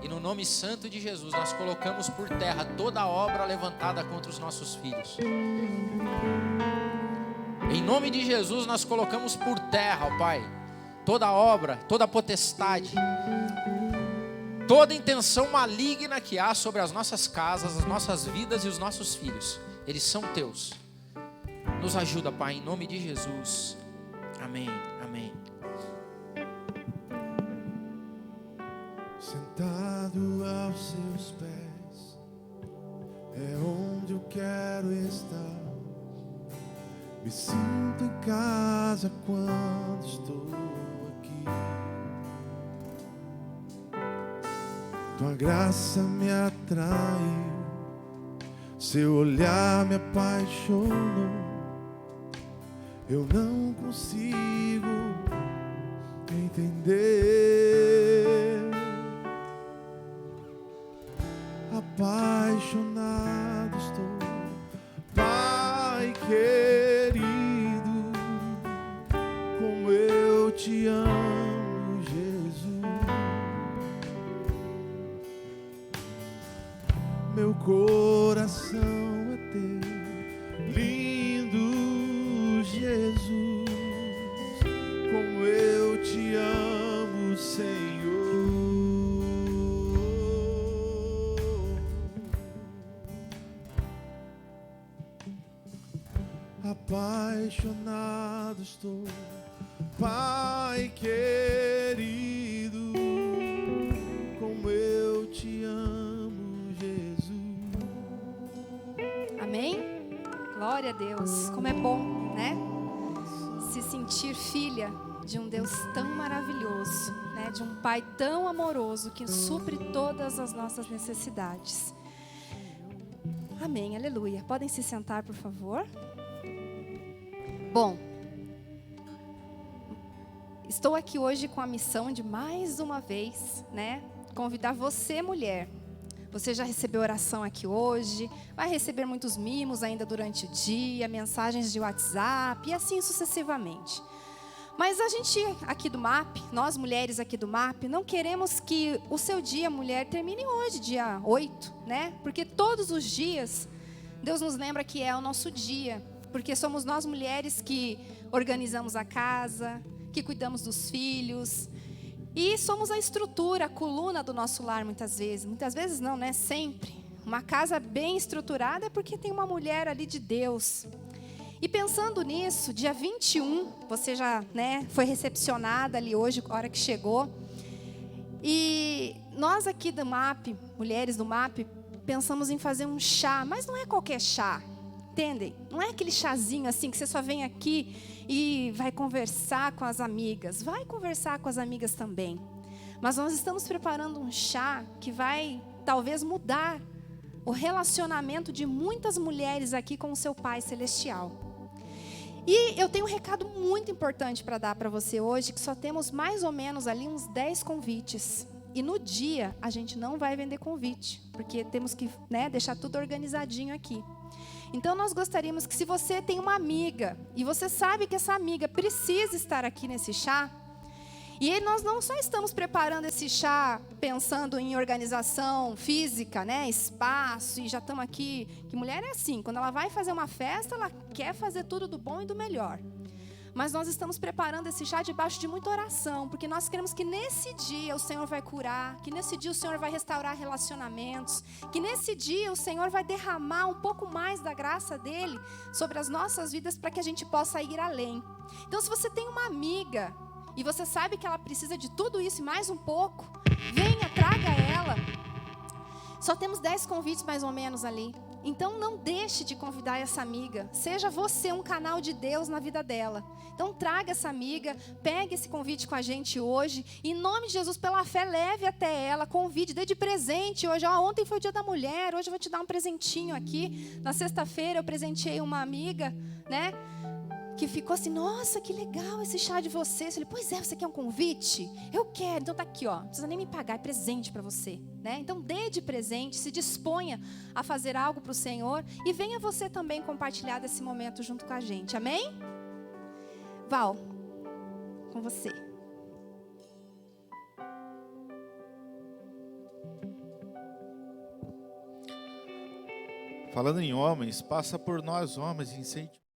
E no nome santo de Jesus, nós colocamos por terra toda a obra levantada contra os nossos filhos. Em nome de Jesus, nós colocamos por terra, ó Pai, toda obra, toda potestade, toda intenção maligna que há sobre as nossas casas, as nossas vidas e os nossos filhos. Eles são teus. Nos ajuda, Pai, em nome de Jesus. Amém, amém. Sentado aos seus pés é onde eu quero estar. Me sinto em casa quando estou aqui. Tua graça me atraiu, seu olhar me apaixonou. Eu não consigo entender. Apaixonado estou, Pai querido, como eu te amo, Jesus. Meu coração é teu, lindo Jesus, como eu te amo, Senhor. Apaixonado estou, Pai querido, como eu te amo, Jesus. Amém? Glória a Deus. Como é bom, né? Se sentir filha de um Deus tão maravilhoso, né? De um Pai tão amoroso que supre todas as nossas necessidades. Amém, aleluia. Podem se sentar, por favor. Bom, estou aqui hoje com a missão de mais uma vez, né? Convidar você, mulher. Você já recebeu oração aqui hoje, vai receber muitos mimos ainda durante o dia, mensagens de WhatsApp e assim sucessivamente. Mas a gente aqui do MAP, nós mulheres aqui do MAP, não queremos que o seu dia, mulher, termine hoje, dia 8, né? Porque todos os dias, Deus nos lembra que é o nosso dia. Porque somos nós mulheres que organizamos a casa, que cuidamos dos filhos. E somos a estrutura, a coluna do nosso lar muitas vezes. Muitas vezes não, né? Sempre. Uma casa bem estruturada é porque tem uma mulher ali de Deus. E pensando nisso, dia 21, você já, né, foi recepcionada ali hoje, a hora que chegou. E nós aqui do MAP, mulheres do MAP, pensamos em fazer um chá, mas não é qualquer chá. Entendem? Não é aquele chazinho assim que você só vem aqui e vai conversar com as amigas. Vai conversar com as amigas também. Mas nós estamos preparando um chá que vai talvez mudar o relacionamento de muitas mulheres aqui com o seu Pai Celestial. E eu tenho um recado muito importante para dar para você hoje, que só temos mais ou menos ali uns 10 convites. E no dia a gente não vai vender convite, porque temos que, né, deixar tudo organizadinho aqui. Então nós gostaríamos que, se você tem uma amiga e você sabe que essa amiga precisa estar aqui nesse chá, e nós não só estamos preparando esse chá pensando em organização física, né, espaço, e já estamos aqui, que mulher é assim, quando ela vai fazer uma festa, ela quer fazer tudo do bom e do melhor. Mas nós estamos preparando esse chá debaixo de muita oração, porque nós queremos que nesse dia o Senhor vai curar, que nesse dia o Senhor vai restaurar relacionamentos, que nesse dia o Senhor vai derramar um pouco mais da graça dele sobre as nossas vidas para que a gente possa ir além. Então, se você tem uma amiga e você sabe que ela precisa de tudo isso e mais um pouco, venha, traga ela. Só temos 10 convites mais ou menos ali. Então não deixe de convidar essa amiga. Seja você um canal de Deus na vida dela. Então traga essa amiga, pegue esse convite com a gente hoje. Em nome de Jesus, pela fé, leve até ela, convide, dê de presente hoje. Ontem foi o dia da mulher, hoje eu vou te dar um presentinho aqui. Na sexta-feira eu presenteei uma amiga, né? Que ficou assim, nossa, que legal esse chá de vocês. Eu falei, pois é, você quer um convite? Eu quero, então tá aqui, ó, não precisa nem me pagar, é presente para você, né? Então dê de presente, se disponha a fazer algo para o Senhor e venha você também compartilhar desse momento junto com a gente, amém? Val, com você. Falando em homens, passa por nós homens, incentivo.